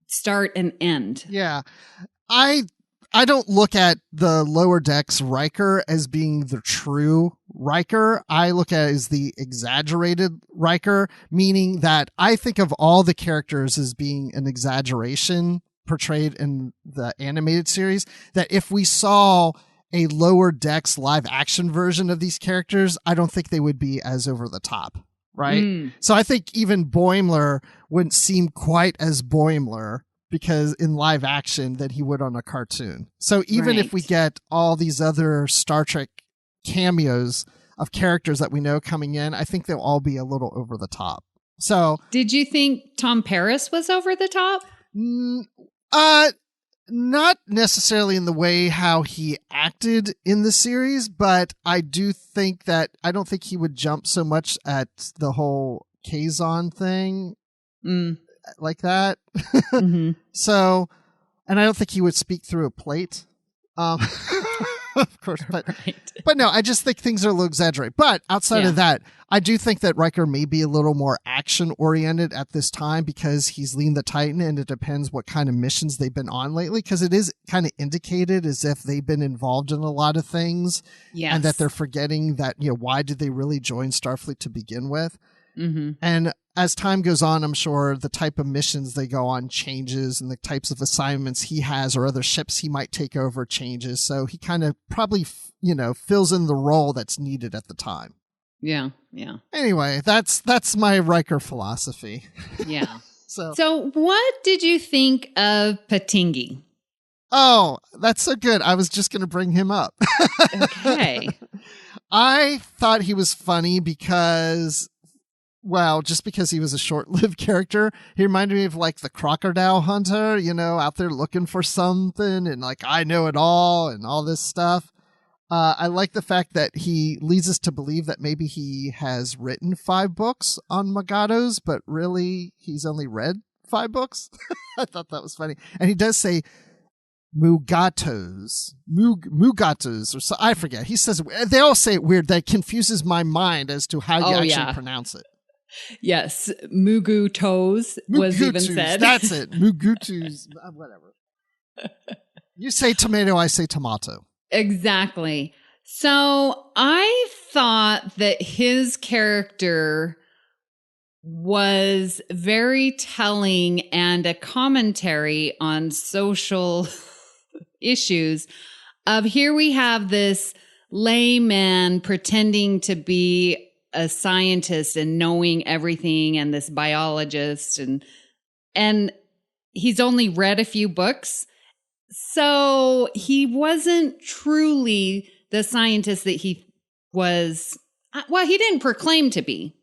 [SPEAKER 6] start and end.
[SPEAKER 5] Yeah. I don't look at the Lower Decks Riker as being the true Riker. I look at it as the exaggerated Riker, meaning that I think of all the characters as being an exaggeration portrayed in the animated series, that if we saw a Lower Decks live action version of these characters, I don't think they would be as over the top, right? So I think even Boimler wouldn't seem quite as Boimler because in live action than he would on a cartoon. So even if we get all these other Star Trek cameos of characters that we know coming in, I think they'll all be a little over the top. So
[SPEAKER 6] did you think Tom Paris was over the top?
[SPEAKER 5] Not necessarily in the way how he acted in the series, but I do think that I don't think he would jump so much at the whole Kazon thing like that. So, and I don't think he would speak through a plate. Of course, but no, I just think things are a little exaggerated. But outside of that, I do think that Riker may be a little more action oriented at this time because he's leading the Titan, and it depends what kind of missions they've been on lately. Because it is kind of indicated as if they've been involved in a lot of things, and that they're forgetting that, you know, why did they really join Starfleet to begin with? And as time goes on, I'm sure the type of missions they go on changes, and the types of assignments he has or other ships he might take over changes. So he kind of probably, you know, fills in the role that's needed at the time.
[SPEAKER 6] Yeah.
[SPEAKER 5] Anyway, that's my Riker philosophy.
[SPEAKER 6] Yeah.
[SPEAKER 5] So
[SPEAKER 6] what did you think of Patingi?
[SPEAKER 5] Oh, that's so good. I was just going to bring him up.
[SPEAKER 6] Okay.
[SPEAKER 5] I thought he was funny because, well, just because he was a short-lived character. He reminded me of like the crocodile hunter, you know, out there looking for something and like, I know it all and all this stuff. I like the fact that he leads us to believe that maybe he has written 5 books on Mugatos, but really he's only read 5 books. I thought that was funny. And he does say Mugatos, or so, I forget. He says, they all say it weird. That confuses my mind as to how you actually pronounce it.
[SPEAKER 6] Yes, Mugutos was even said.
[SPEAKER 5] That's it. Mugutos, whatever. You say tomato, I say tomato.
[SPEAKER 6] Exactly. So I thought that his character was very telling and a commentary on social issues of here we have this layman pretending to be a scientist and knowing everything, and this biologist, and he's only read a few books. So he wasn't truly the scientist that he was. Well, he didn't proclaim to be.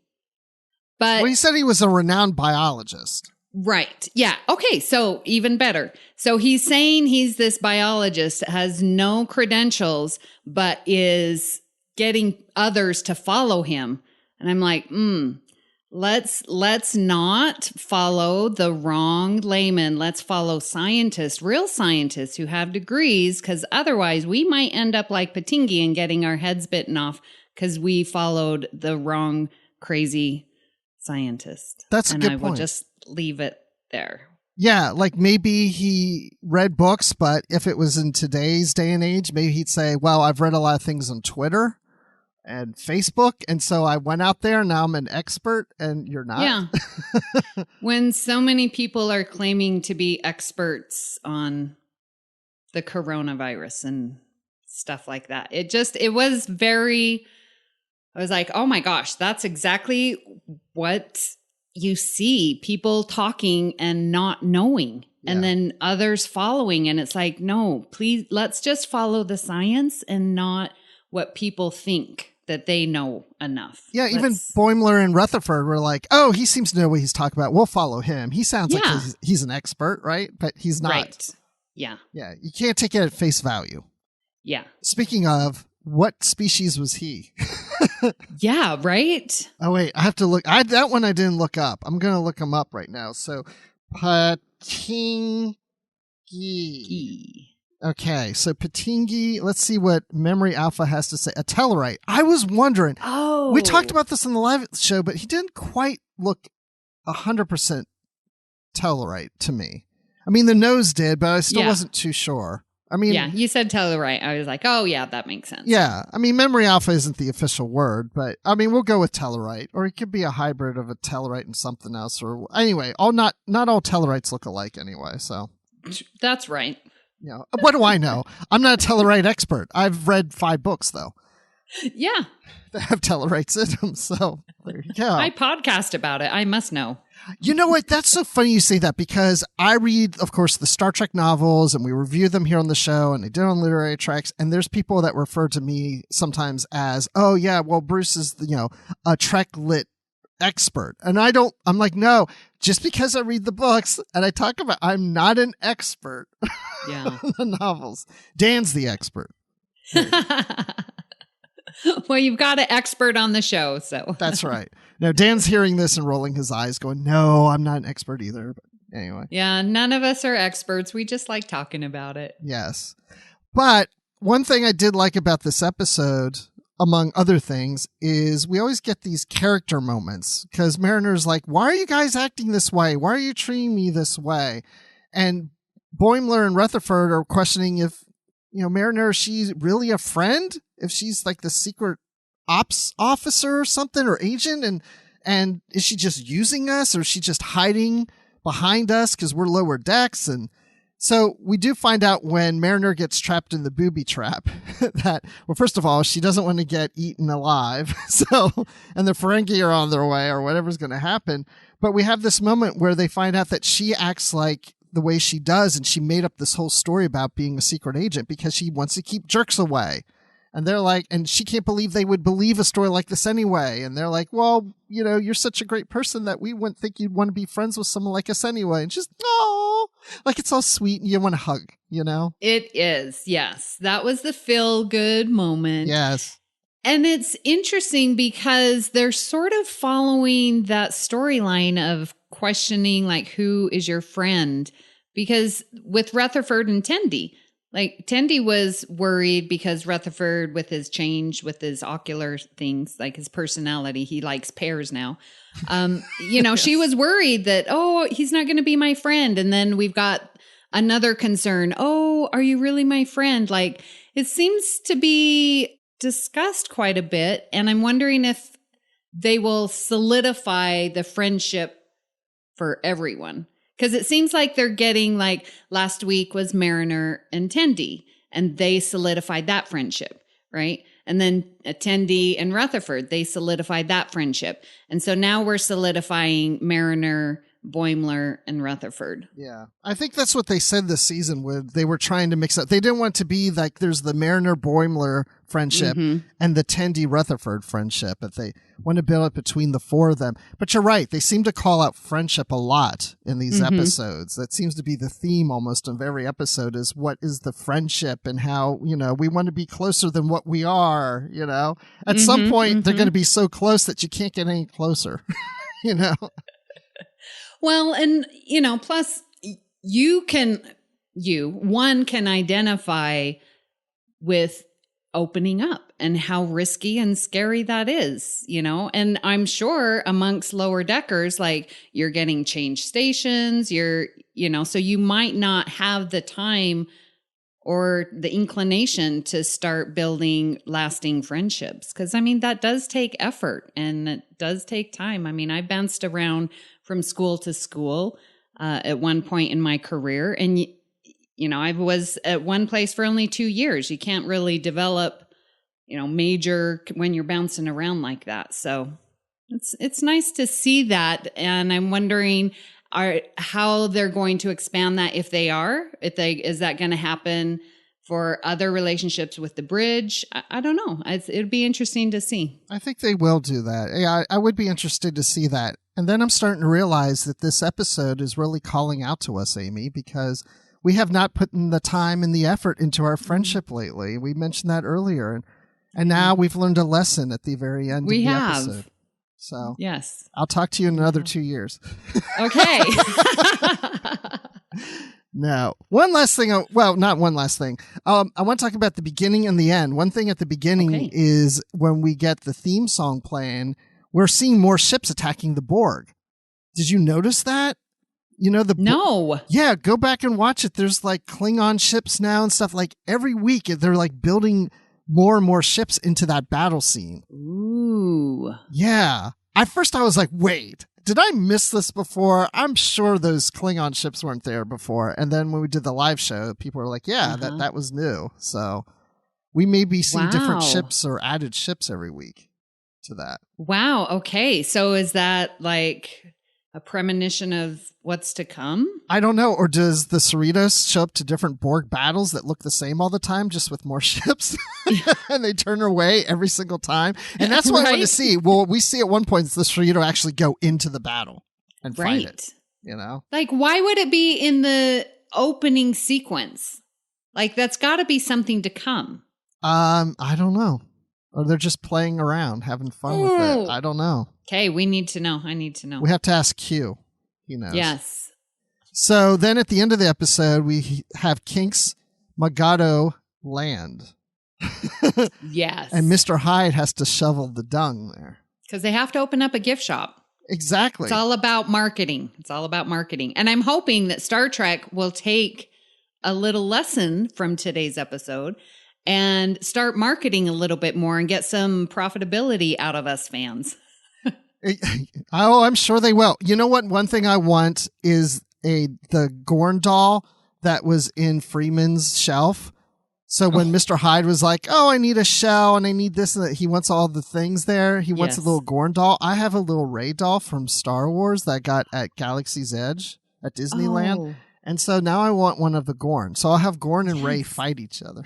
[SPEAKER 6] But
[SPEAKER 5] well, he said he was a renowned biologist.
[SPEAKER 6] Right. Yeah. Okay. So even better. So he's saying he's this biologist, has no credentials, but is getting others to follow him. And I'm like, let's not follow the wrong layman. Let's follow scientists, real scientists who have degrees, because otherwise we might end up like Patingi and getting our heads bitten off because we followed the wrong crazy scientist.
[SPEAKER 5] That's a good point.
[SPEAKER 6] And I will just leave it there.
[SPEAKER 5] Yeah, like maybe he read books, but if it was in today's day and age, maybe he'd say, well, I've read a lot of things on Twitter and Facebook, and so I went out there, and now I'm an expert, and you're not.
[SPEAKER 6] Yeah. When so many people are claiming to be experts on the coronavirus and stuff like that. It was very, I was like, oh my gosh, that's exactly what you see, people talking and not knowing, and then others following. And it's like, no, please, let's just follow the science and not what people think that they know enough.
[SPEAKER 5] Yeah, even Boimler and Rutherford were like, oh, he seems to know what he's talking about. We'll follow him. He sounds like he's an expert, right? But he's not.
[SPEAKER 6] Right. Yeah.
[SPEAKER 5] Yeah, you can't take it at face value.
[SPEAKER 6] Yeah.
[SPEAKER 5] Speaking of, what species was he?
[SPEAKER 6] Yeah, right?
[SPEAKER 5] Oh, wait, I have to look. That one I didn't look up. I'm going to look him up right now. So, Patingi. Okay, so Patingi, let's see what Memory Alpha has to say. A Tellarite. I was wondering.
[SPEAKER 6] Oh.
[SPEAKER 5] We talked about this in the live show, but he didn't quite look 100% Tellarite to me. I mean, the nose did, but I still wasn't too sure. I mean,
[SPEAKER 6] yeah, you said Tellarite. I was like, oh yeah, that makes sense.
[SPEAKER 5] Yeah, I mean, memory alpha isn't the official word, but I mean, we'll go with Tellarite, or it could be a hybrid of a Tellarite and something else. Or anyway, not all Tellarites look alike anyway. So
[SPEAKER 6] that's right.
[SPEAKER 5] You know, what do I know? I'm not a Tellarite expert. I've read 5 books though.
[SPEAKER 6] Yeah,
[SPEAKER 5] that have Tellarites in them. So there you go.
[SPEAKER 6] I podcast about it. I must know.
[SPEAKER 5] You know what? That's so funny you say that, because I read, of course, the Star Trek novels, and we review them here on the show, and they did on Literary Treks. And there's people that refer to me sometimes as, oh yeah, well, Bruce is, a Trek lit expert. And I'm like, no, just because I read the books and I talk about, I'm not an expert.
[SPEAKER 6] Yeah.
[SPEAKER 5] on the novels. Dan's the expert.
[SPEAKER 6] Well, you've got an expert on the show, so.
[SPEAKER 5] That's right. Now, Dan's hearing this and rolling his eyes going, no, I'm not an expert either. But anyway.
[SPEAKER 6] Yeah, none of us are experts. We just like talking about it.
[SPEAKER 5] Yes. But one thing I did like about this episode, among other things, is we always get these character moments, because Mariner's like, why are you guys acting this way? Why are you treating me this way? And Boimler and Rutherford are questioning if, Mariner, is she really a friend? If she's like the secret ops officer or something, or agent, and is she just using us, or is she just hiding behind us because we're lower decks? And so we do find out when Mariner gets trapped in the booby trap that, well, first of all, she doesn't want to get eaten alive. So, and the Ferengi are on their way, or whatever's going to happen. But we have this moment where they find out that she acts like the way she does, and she made up this whole story about being a secret agent because she wants to keep jerks away. And they're like, and she can't believe they would believe a story like this anyway. And they're like, well, you're such a great person that we wouldn't think you'd want to be friends with someone like us anyway. And she's, oh, like it's all sweet and you want to hug, It
[SPEAKER 6] is, yes. That was the feel-good moment.
[SPEAKER 5] Yes.
[SPEAKER 6] And it's interesting because they're sort of following that storyline of questioning, like, who is your friend? Because with Rutherford and Tendi, like, Tendi was worried because Rutherford, with his change, with his ocular things, like his personality, he likes pears now. Yes. She was worried that, oh, he's not going to be my friend. And then we've got another concern. Oh, are you really my friend? Like, it seems to be discussed quite a bit. And I'm wondering if they will solidify the friendship for everyone. Because it seems like they're getting, like, last week was Mariner and Tendi, and they solidified that friendship, right? And then Tendi and Rutherford, they solidified that friendship. And so now we're solidifying Mariner, Boimler, and Rutherford.
[SPEAKER 5] Yeah. I think that's what they said this season, where they were trying to mix up. They didn't want to be like, there's the Mariner-Boimler friendship and the Tendi-Rutherford friendship, but they want to build it between the 4 of them. But you're right. They seem to call out friendship a lot in these episodes. That seems to be the theme almost of every episode, is what is the friendship and how, we want to be closer than what we are, At some point, they're going to be so close that you can't get any closer,
[SPEAKER 6] Well, and, plus one can identify with opening up and how risky and scary that is, and I'm sure amongst lower deckers, like, you're getting changed stations, so you might not have the time or the inclination to start building lasting friendships. Because, that does take effort and it does take time. I bounced around from school to school at one point in my career. And, I was at one place for only 2 years. You can't really develop, major when you're bouncing around like that. So it's nice to see that. And I'm wondering how they're going to expand that, is that going to happen for other relationships with the bridge? I don't know. It'd be interesting to see.
[SPEAKER 5] I think they will do that. Yeah, I would be interested to see that. And then I'm starting to realize that this episode is really calling out to us, Amy, because we have not put in the time and the effort into our friendship lately. We mentioned that earlier. And now we've learned a lesson at the very end of the episode. So
[SPEAKER 6] yes,
[SPEAKER 5] I'll talk to you in another 2 years.
[SPEAKER 6] Okay.
[SPEAKER 5] No. One last thing. Well, not one last thing. I want to talk about the beginning and the end. One thing at the beginning is when we get the theme song playing, we're seeing more ships attacking the Borg. Did you notice that? You know,
[SPEAKER 6] No.
[SPEAKER 5] Yeah, go back and watch it. There's like Klingon ships now and stuff. Like every week, they're like building more and more ships into that battle scene.
[SPEAKER 6] Ooh.
[SPEAKER 5] Yeah. At first, I was like, wait, did I miss this before? I'm sure those Klingon ships weren't there before. And then when we did the live show, people were like, yeah, that was new. So we may be seeing different ships or added ships every week to that.
[SPEAKER 6] Wow. Okay. So is that like a premonition of what's to come?
[SPEAKER 5] I don't know. Or does the Cerritos show up to different Borg battles that look the same all the time, just with more ships? And they turn away every single time. And that's what I want to see. Well, we see at one point the Cerrito actually go into the battle and fight it. You know?
[SPEAKER 6] Like, why would it be in the opening sequence? Like, that's got to be something to come.
[SPEAKER 5] I don't know. Or they're just playing around, having fun with it. I don't know.
[SPEAKER 6] Okay, we need to know. I need to know.
[SPEAKER 5] We have to ask Q. He knows.
[SPEAKER 6] Yes.
[SPEAKER 5] So then at the end of the episode, we have Kink's Mugato land.
[SPEAKER 6] Yes.
[SPEAKER 5] And Mr. Hyde has to shovel the dung there.
[SPEAKER 6] Because they have to open up a gift shop.
[SPEAKER 5] Exactly.
[SPEAKER 6] It's all about marketing. It's all about marketing. And I'm hoping that Star Trek will take a little lesson from today's episode and start marketing a little bit more and get some profitability out of us fans.
[SPEAKER 5] Oh, I'm sure they will. You know what? One thing I want is the Gorn doll that was in Freeman's shelf. So when Mr. Hyde was like, oh, I need a shell and I need this and that, he wants all the things there. He wants a little Gorn doll. I have a little Rey doll from Star Wars that I got at Galaxy's Edge at Disneyland. Oh. And so now I want one of the Gorn. So I'll have Gorn and Rey fight each other.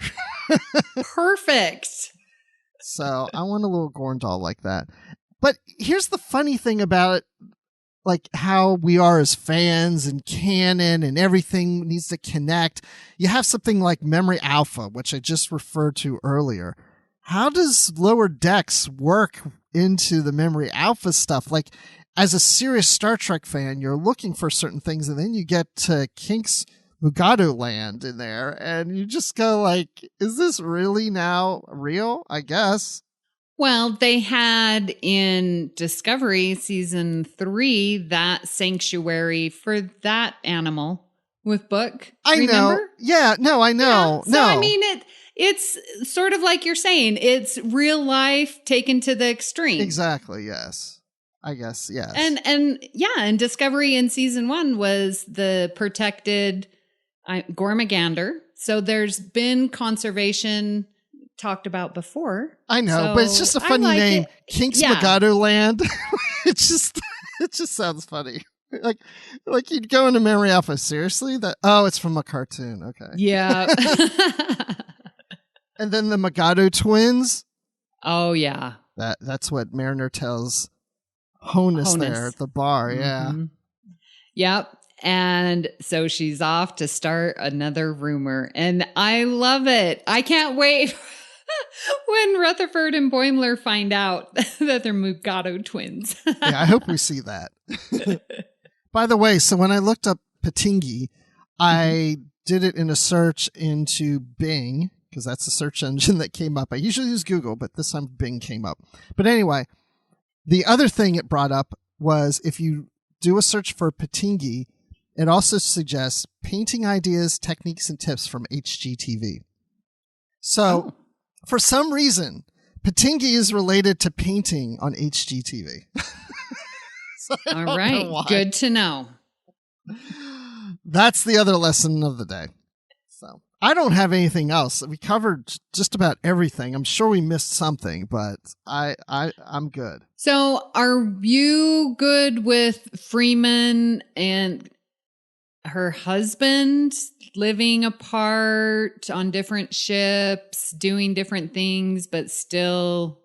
[SPEAKER 6] Perfect.
[SPEAKER 5] So I want a little Gorn doll like that. But here's the funny thing about it, like how we are as fans and canon and everything needs to connect. You have something like Memory Alpha, which I just referred to earlier. How does Lower Decks work into the Memory Alpha stuff? Like, as a serious Star Trek fan, you're looking for certain things, and then you get to Kink's Mugato land in there, and you just go like, is this really now real? I guess.
[SPEAKER 6] Well, they had in Discovery season 3 that sanctuary for that animal with Book.
[SPEAKER 5] I know. Yeah, no, I know.
[SPEAKER 6] Yeah. So, I mean, it's sort of like you're saying, it's real life taken to the extreme.
[SPEAKER 5] Exactly, yes. I guess, yes.
[SPEAKER 6] And Discovery in season 1 was the protected Gormagander. So there's been conservation talked about before.
[SPEAKER 5] I know, but it's just a funny name. Kink's Mugato land. it just sounds funny. Like you'd go into Memory Alpha. Seriously? It's from a cartoon. Okay.
[SPEAKER 6] Yeah.
[SPEAKER 5] And then the Mugato twins.
[SPEAKER 6] Oh yeah.
[SPEAKER 5] That's what Mariner tells Honus there at the bar. Yeah.
[SPEAKER 6] Mm-hmm. Yep. And so she's off to start another rumor. And I love it. I can't wait when Rutherford and Boimler find out that they're Mugato twins.
[SPEAKER 5] Yeah, I hope we see that. By the way, so when I looked up Patingi, I did it in a search into Bing, because that's the search engine that came up. I usually use Google, but this time Bing came up. But anyway, the other thing it brought up was if you do a search for Patingi, it also suggests painting ideas, techniques, and tips from HGTV. So, for some reason, Patingi is related to painting on HGTV. So
[SPEAKER 6] all right. Good to know.
[SPEAKER 5] That's the other lesson of the day. So, I don't have anything else. We covered just about everything. I'm sure we missed something, but I'm good.
[SPEAKER 6] So, are you good with Freeman and her husband living apart on different ships, doing different things, but still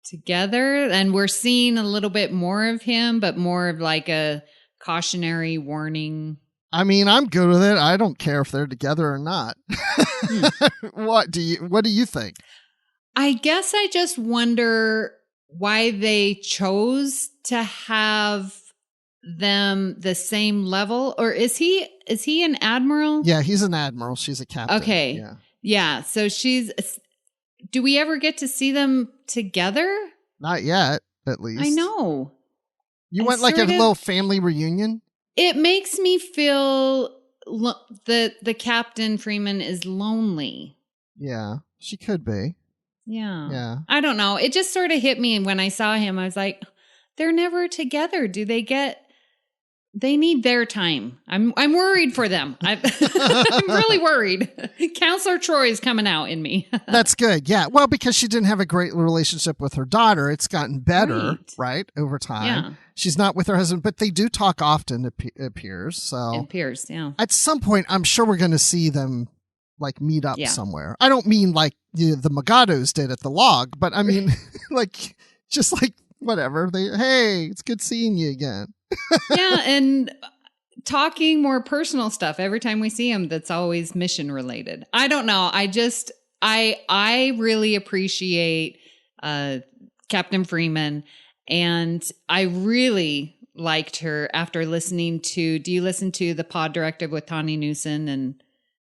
[SPEAKER 6] together? And we're seeing a little bit more of him, but more of like a cautionary warning.
[SPEAKER 5] I mean, I'm good with it. I don't care if they're together or not. What do you think?
[SPEAKER 6] I guess I just wonder why they chose to have them the same level, or is he an admiral?
[SPEAKER 5] Yeah, he's an admiral. She's a captain.
[SPEAKER 6] Okay. Yeah. So do we ever get to see them together?
[SPEAKER 5] Not yet, at least.
[SPEAKER 6] I know.
[SPEAKER 5] You went like a little family reunion?
[SPEAKER 6] It makes me feel that the Captain Freeman is lonely.
[SPEAKER 5] Yeah, she could be.
[SPEAKER 6] Yeah. I don't know. It just sort of hit me. And when I saw him, I was like, they're never together. They need their time. I'm worried for them. I'm really worried. Counselor Troy is coming out in me.
[SPEAKER 5] That's good. Yeah. Well, because she didn't have a great relationship with her daughter. It's gotten better, right? Over time.
[SPEAKER 6] Yeah.
[SPEAKER 5] She's not with her husband, but they do talk often, it appears. So
[SPEAKER 6] it appears, yeah.
[SPEAKER 5] At some point, I'm sure we're going to see them like meet up somewhere. I don't mean like the Mugatos did at the log, but I mean like just like whatever. Hey, it's good seeing you again.
[SPEAKER 6] Yeah, and talking more personal stuff every time we see him that's always mission related. I don't know. I really appreciate Captain Freeman, and I really liked her after listening to, do you listen to the Pod Directive with Tawny Newson? And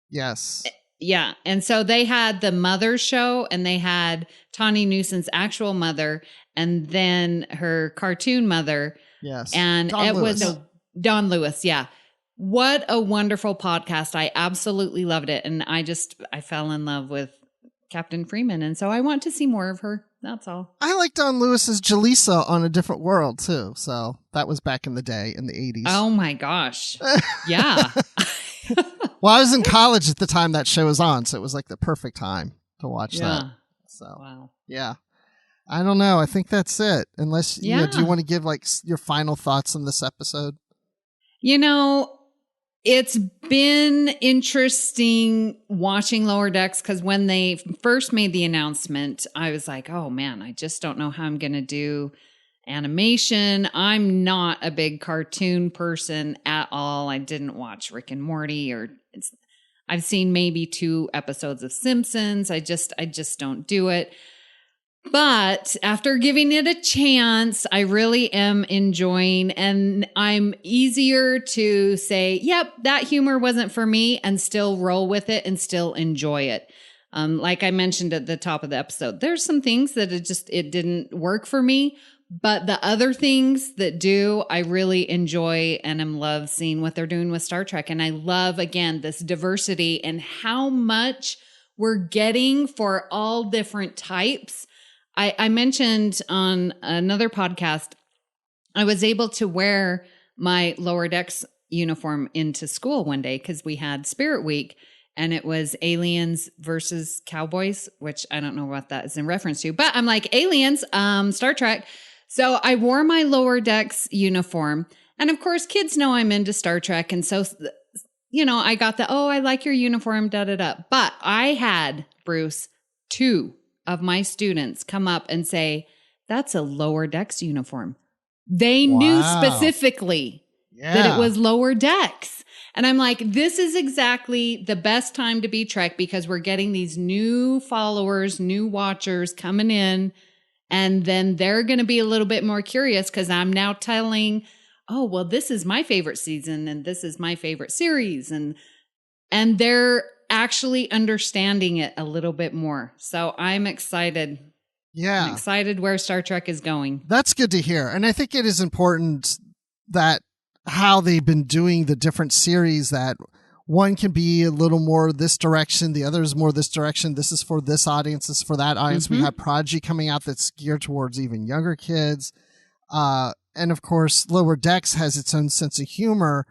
[SPEAKER 5] yes.
[SPEAKER 6] Yeah. And so they had the mother show, and they had Tawny Newson's actual mother and then her cartoon mother.
[SPEAKER 5] Yes.
[SPEAKER 6] And
[SPEAKER 5] Don Lewis.
[SPEAKER 6] Was Don Lewis. Yeah. What a wonderful podcast. I absolutely loved it. And I fell in love with Captain Freeman. And so I want to see more of her. That's all.
[SPEAKER 5] I like Don Lewis's Jaleesa on A Different World too. So that was back in the day in the 80s.
[SPEAKER 6] Oh my gosh. Yeah.
[SPEAKER 5] Well, I was in college at the time that show was on. So it was like the perfect time to watch that. So,
[SPEAKER 6] wow.
[SPEAKER 5] Yeah. I don't know. I think that's it. Unless, do you want to give like your final thoughts on this episode?
[SPEAKER 6] It's been interesting watching Lower Decks, because when they first made the announcement, I was like, oh man, I just don't know how I'm going to do animation. I'm not a big cartoon person at all. I didn't watch Rick and Morty, I've seen maybe 2 episodes of Simpsons. I just don't do it. But after giving it a chance, I really am enjoying, and I'm easier to say, yep, that humor wasn't for me, and still roll with it and still enjoy it. Like I mentioned at the top of the episode, there's some things that it didn't work for me, but the other things that do, I really enjoy, and I'm love seeing what they're doing with Star Trek. And I love, again, this diversity and how much we're getting for all different types. I mentioned on another podcast, I was able to wear my Lower Decks uniform into school one day because we had Spirit Week, and it was aliens versus cowboys, which I don't know what that is in reference to, but I'm like, aliens, Star Trek. So I wore my Lower Decks uniform, and of course kids know I'm into Star Trek. And so, I got I like your uniform, da-da-da. But I had, Bruce, 2 of my students come up and say, that's a Lower Decks uniform. They knew specifically that it was Lower Decks. And I'm like, this is exactly the best time to be Trek, because we're getting these new followers, new watchers coming in, and then they're going to be a little bit more curious because I'm now telling, oh, well, this is my favorite season and this is my favorite series. And they're actually understanding it a little bit more. So I'm excited.
[SPEAKER 5] Yeah.
[SPEAKER 6] I'm excited where Star Trek is going.
[SPEAKER 5] That's good to hear. And I think it is important that how they've been doing the different series, that one can be a little more this direction, the other is more this direction. This is for this audience, this is for that audience. Mm-hmm. We have Prodigy coming out that's geared towards even younger kids. And of course, Lower Decks has its own sense of humor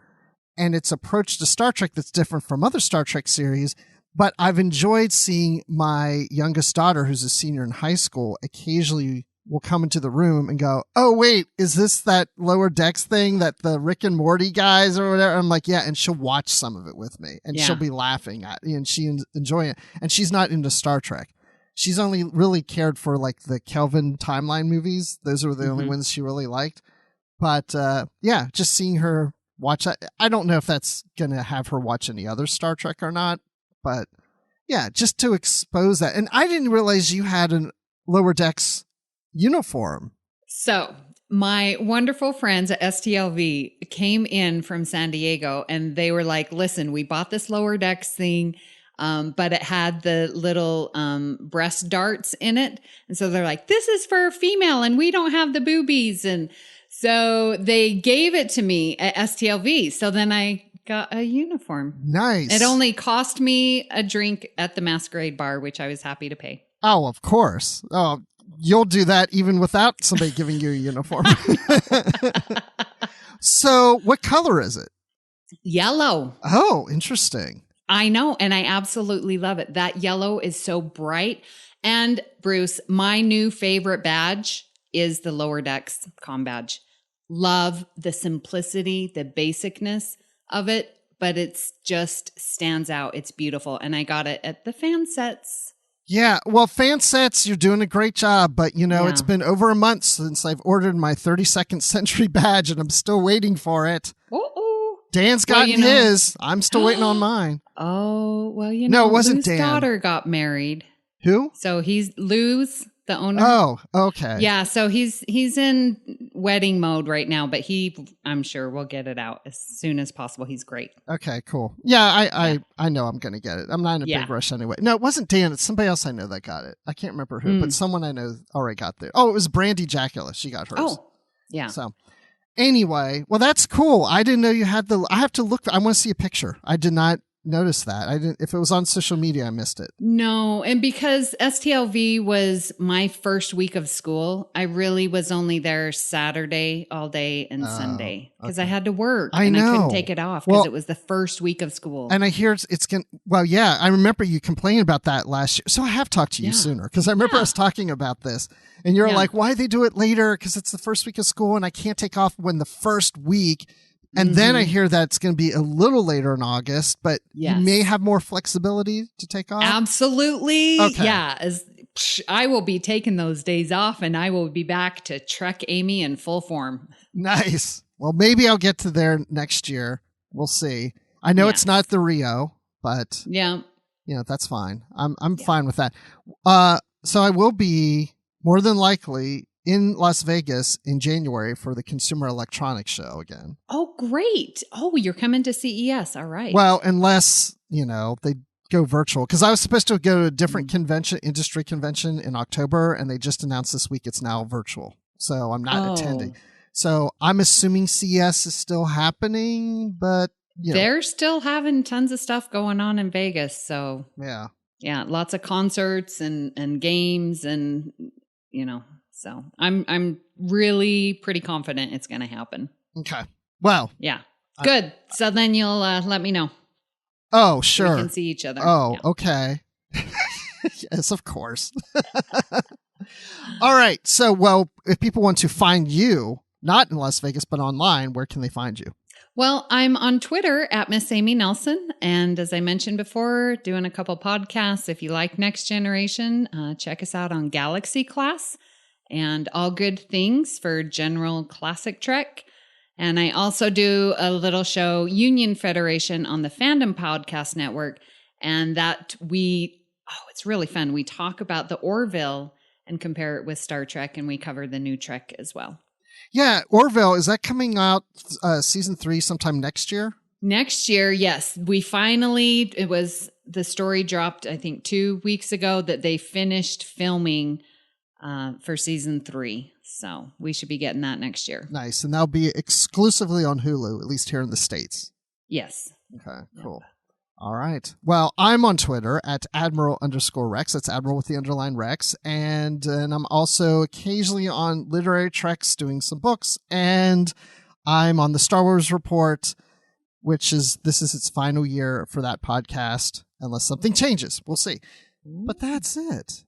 [SPEAKER 5] and its approach to Star Trek that's different from other Star Trek series. But I've enjoyed seeing my youngest daughter, who's a senior in high school, occasionally will come into the room and go, oh, wait, is this that Lower Decks thing that the Rick and Morty guys or whatever? I'm like, yeah. And she'll watch some of it with me, and she'll be laughing at it, and she enjoying it. And she's not into Star Trek. She's only really cared for like the Kelvin timeline movies. Those were the only ones she really liked. But just seeing her watch that. I don't know if that's going to have her watch any other Star Trek or not, but yeah, just to expose that. And I didn't realize you had a Lower Decks uniform.
[SPEAKER 6] So my wonderful friends at STLV came in from San Diego, and they were like, listen, we bought this Lower Decks thing, but it had the little breast darts in it. And so they're like, this is for female and we don't have the boobies. And So they gave it to me at STLV. So then I got a uniform.
[SPEAKER 5] Nice.
[SPEAKER 6] It only cost me a drink at the Masquerade bar, which I was happy to pay.
[SPEAKER 5] Oh, of course. Oh, you'll do that even without somebody giving you a uniform. So what color is it?
[SPEAKER 6] Yellow.
[SPEAKER 5] Oh, interesting.
[SPEAKER 6] I know. And I absolutely love it. That yellow is so bright. And Bruce, my new favorite badge is the Lower Decks comm badge. Love the simplicity, the basicness of it, but it's just stands out. It's beautiful. And I got it at the fan sets.
[SPEAKER 5] Yeah, well, fan sets, you're doing a great job, but
[SPEAKER 6] Yeah.
[SPEAKER 5] it's been over a month since I've ordered my 32nd century badge and I'm still waiting for it.
[SPEAKER 6] Uh-oh.
[SPEAKER 5] Dan's gotten his. I'm still waiting on mine.
[SPEAKER 6] Oh, well,
[SPEAKER 5] No, it wasn't
[SPEAKER 6] Lou's
[SPEAKER 5] Dan.
[SPEAKER 6] daughter got married.
[SPEAKER 5] Who?
[SPEAKER 6] So he's Lou's, the owner.
[SPEAKER 5] Oh, okay.
[SPEAKER 6] Yeah, so he's in wedding mode right now, but I'm sure we'll get it out as soon as possible. He's great.
[SPEAKER 5] Okay, cool. Yeah, I know I'm going to get it. I'm not in a
[SPEAKER 6] Yeah.
[SPEAKER 5] big rush anyway. No, it wasn't Dan. It's somebody else I know that got it. I can't remember who, but someone I know already got there. Oh, it was Brandy Jacula. She got hers.
[SPEAKER 6] Oh, yeah.
[SPEAKER 5] So anyway, well, that's cool. I didn't know you had I have to look. I want to see a picture. I did not notice that. I didn't. If it was on social media, I missed it.
[SPEAKER 6] No, and because STLV was my first week of school, I really was only there Saturday all day and Sunday because I had to work
[SPEAKER 5] I
[SPEAKER 6] and I
[SPEAKER 5] know.
[SPEAKER 6] couldn't take it off because
[SPEAKER 5] Well,
[SPEAKER 6] it was the first week of school.
[SPEAKER 5] And I hear it's going to, well, yeah, I remember you complaining about that last year. So I have talked to you
[SPEAKER 6] Yeah.
[SPEAKER 5] sooner because I remember us talking about this and you're
[SPEAKER 6] Yeah.
[SPEAKER 5] like, why they do it later? Because it's the first week of school and I can't take off when the first week. And then I hear that it's going to be a little later in August, but
[SPEAKER 6] Yes.
[SPEAKER 5] you may have more flexibility to take off.
[SPEAKER 6] Absolutely.
[SPEAKER 5] Okay.
[SPEAKER 6] Yeah. I will be taking those days off and I will be back to Trek Amy in full form.
[SPEAKER 5] Nice. Well, maybe I'll get to there next year. We'll see. I know it's
[SPEAKER 6] Yes.
[SPEAKER 5] not the Rio, but
[SPEAKER 6] Yeah.
[SPEAKER 5] that's fine. I'm fine with that. So I will be more than likely in Las Vegas in January for the Consumer Electronics Show again.
[SPEAKER 6] Oh, great. Oh, you're coming to CES. All right.
[SPEAKER 5] Well, unless, they go virtual. Because I was supposed to go to a different industry convention in October, and they just announced this week it's now virtual. So I'm not attending. So I'm assuming CES is still happening, but,
[SPEAKER 6] They're still having tons of stuff going on in Vegas. So
[SPEAKER 5] yeah.
[SPEAKER 6] yeah, lots of concerts and games and, so I'm really pretty confident it's going to happen.
[SPEAKER 5] Okay. Well.
[SPEAKER 6] Yeah. Good. So then you'll let me know.
[SPEAKER 5] Oh, sure.
[SPEAKER 6] We can see each other.
[SPEAKER 5] Oh,
[SPEAKER 6] Yeah.
[SPEAKER 5] okay. Yes, of course. All right. So, if people want to find you, not in Las Vegas, but online, where can they find you?
[SPEAKER 6] Well, I'm on Twitter at Miss Amy Nelson. And as I mentioned before, doing a couple podcasts. If you like Next Generation, check us out on Galaxy Class and All Good Things for General Classic Trek. And I also do a little show, Union Federation, on the Fandom Podcast Network. And that it's really fun. We talk about the Orville and compare it with Star Trek, and we cover the new Trek as well.
[SPEAKER 5] Yeah, Orville, is that coming out season 3 sometime next year?
[SPEAKER 6] Next year, yes. The story dropped, I think, 2 weeks ago that they finished filming for season 3. So we should be getting that next year.
[SPEAKER 5] Nice. And that'll be exclusively on Hulu, at least here in the States.
[SPEAKER 6] Yes.
[SPEAKER 5] Okay, cool. All right. Well, I'm on Twitter at Admiral_Rex. That's Admiral with the underline Rex. And I'm also occasionally on Literary Treks doing some books. And I'm on the Star Wars Report, this is its final year for that podcast, unless something changes. We'll see. But that's it.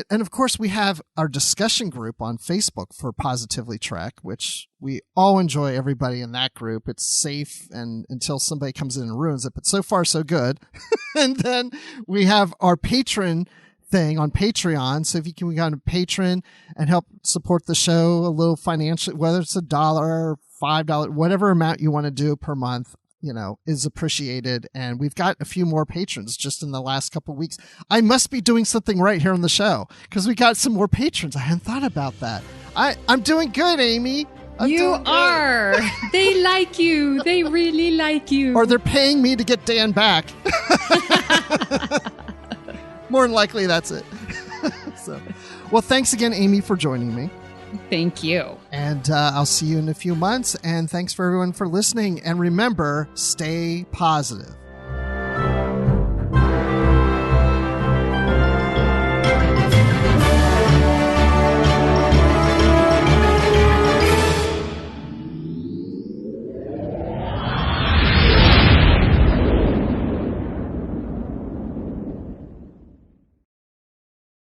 [SPEAKER 5] And of course, we have our discussion group on Facebook for Positively Trek, which we all enjoy everybody in that group. It's safe and until somebody comes in and ruins it. But so far, so good. And then we have our patron thing on Patreon. So if you can go on Patreon and help support the show a little financially, whether it's $1 or $5, whatever amount you want to do per month, is appreciated. And we've got a few more patrons just in the last couple of weeks. I must be doing something right here on the show because we got some more patrons. I hadn't thought about that. I'm doing good, Amy.
[SPEAKER 6] You are. They like you. They really like you.
[SPEAKER 5] Or they're paying me to get Dan back. More than likely, that's it. Well, thanks again, Amy, for joining me.
[SPEAKER 6] Thank you.
[SPEAKER 5] And I'll see you in a few months. And thanks for everyone for listening. And remember, stay positive.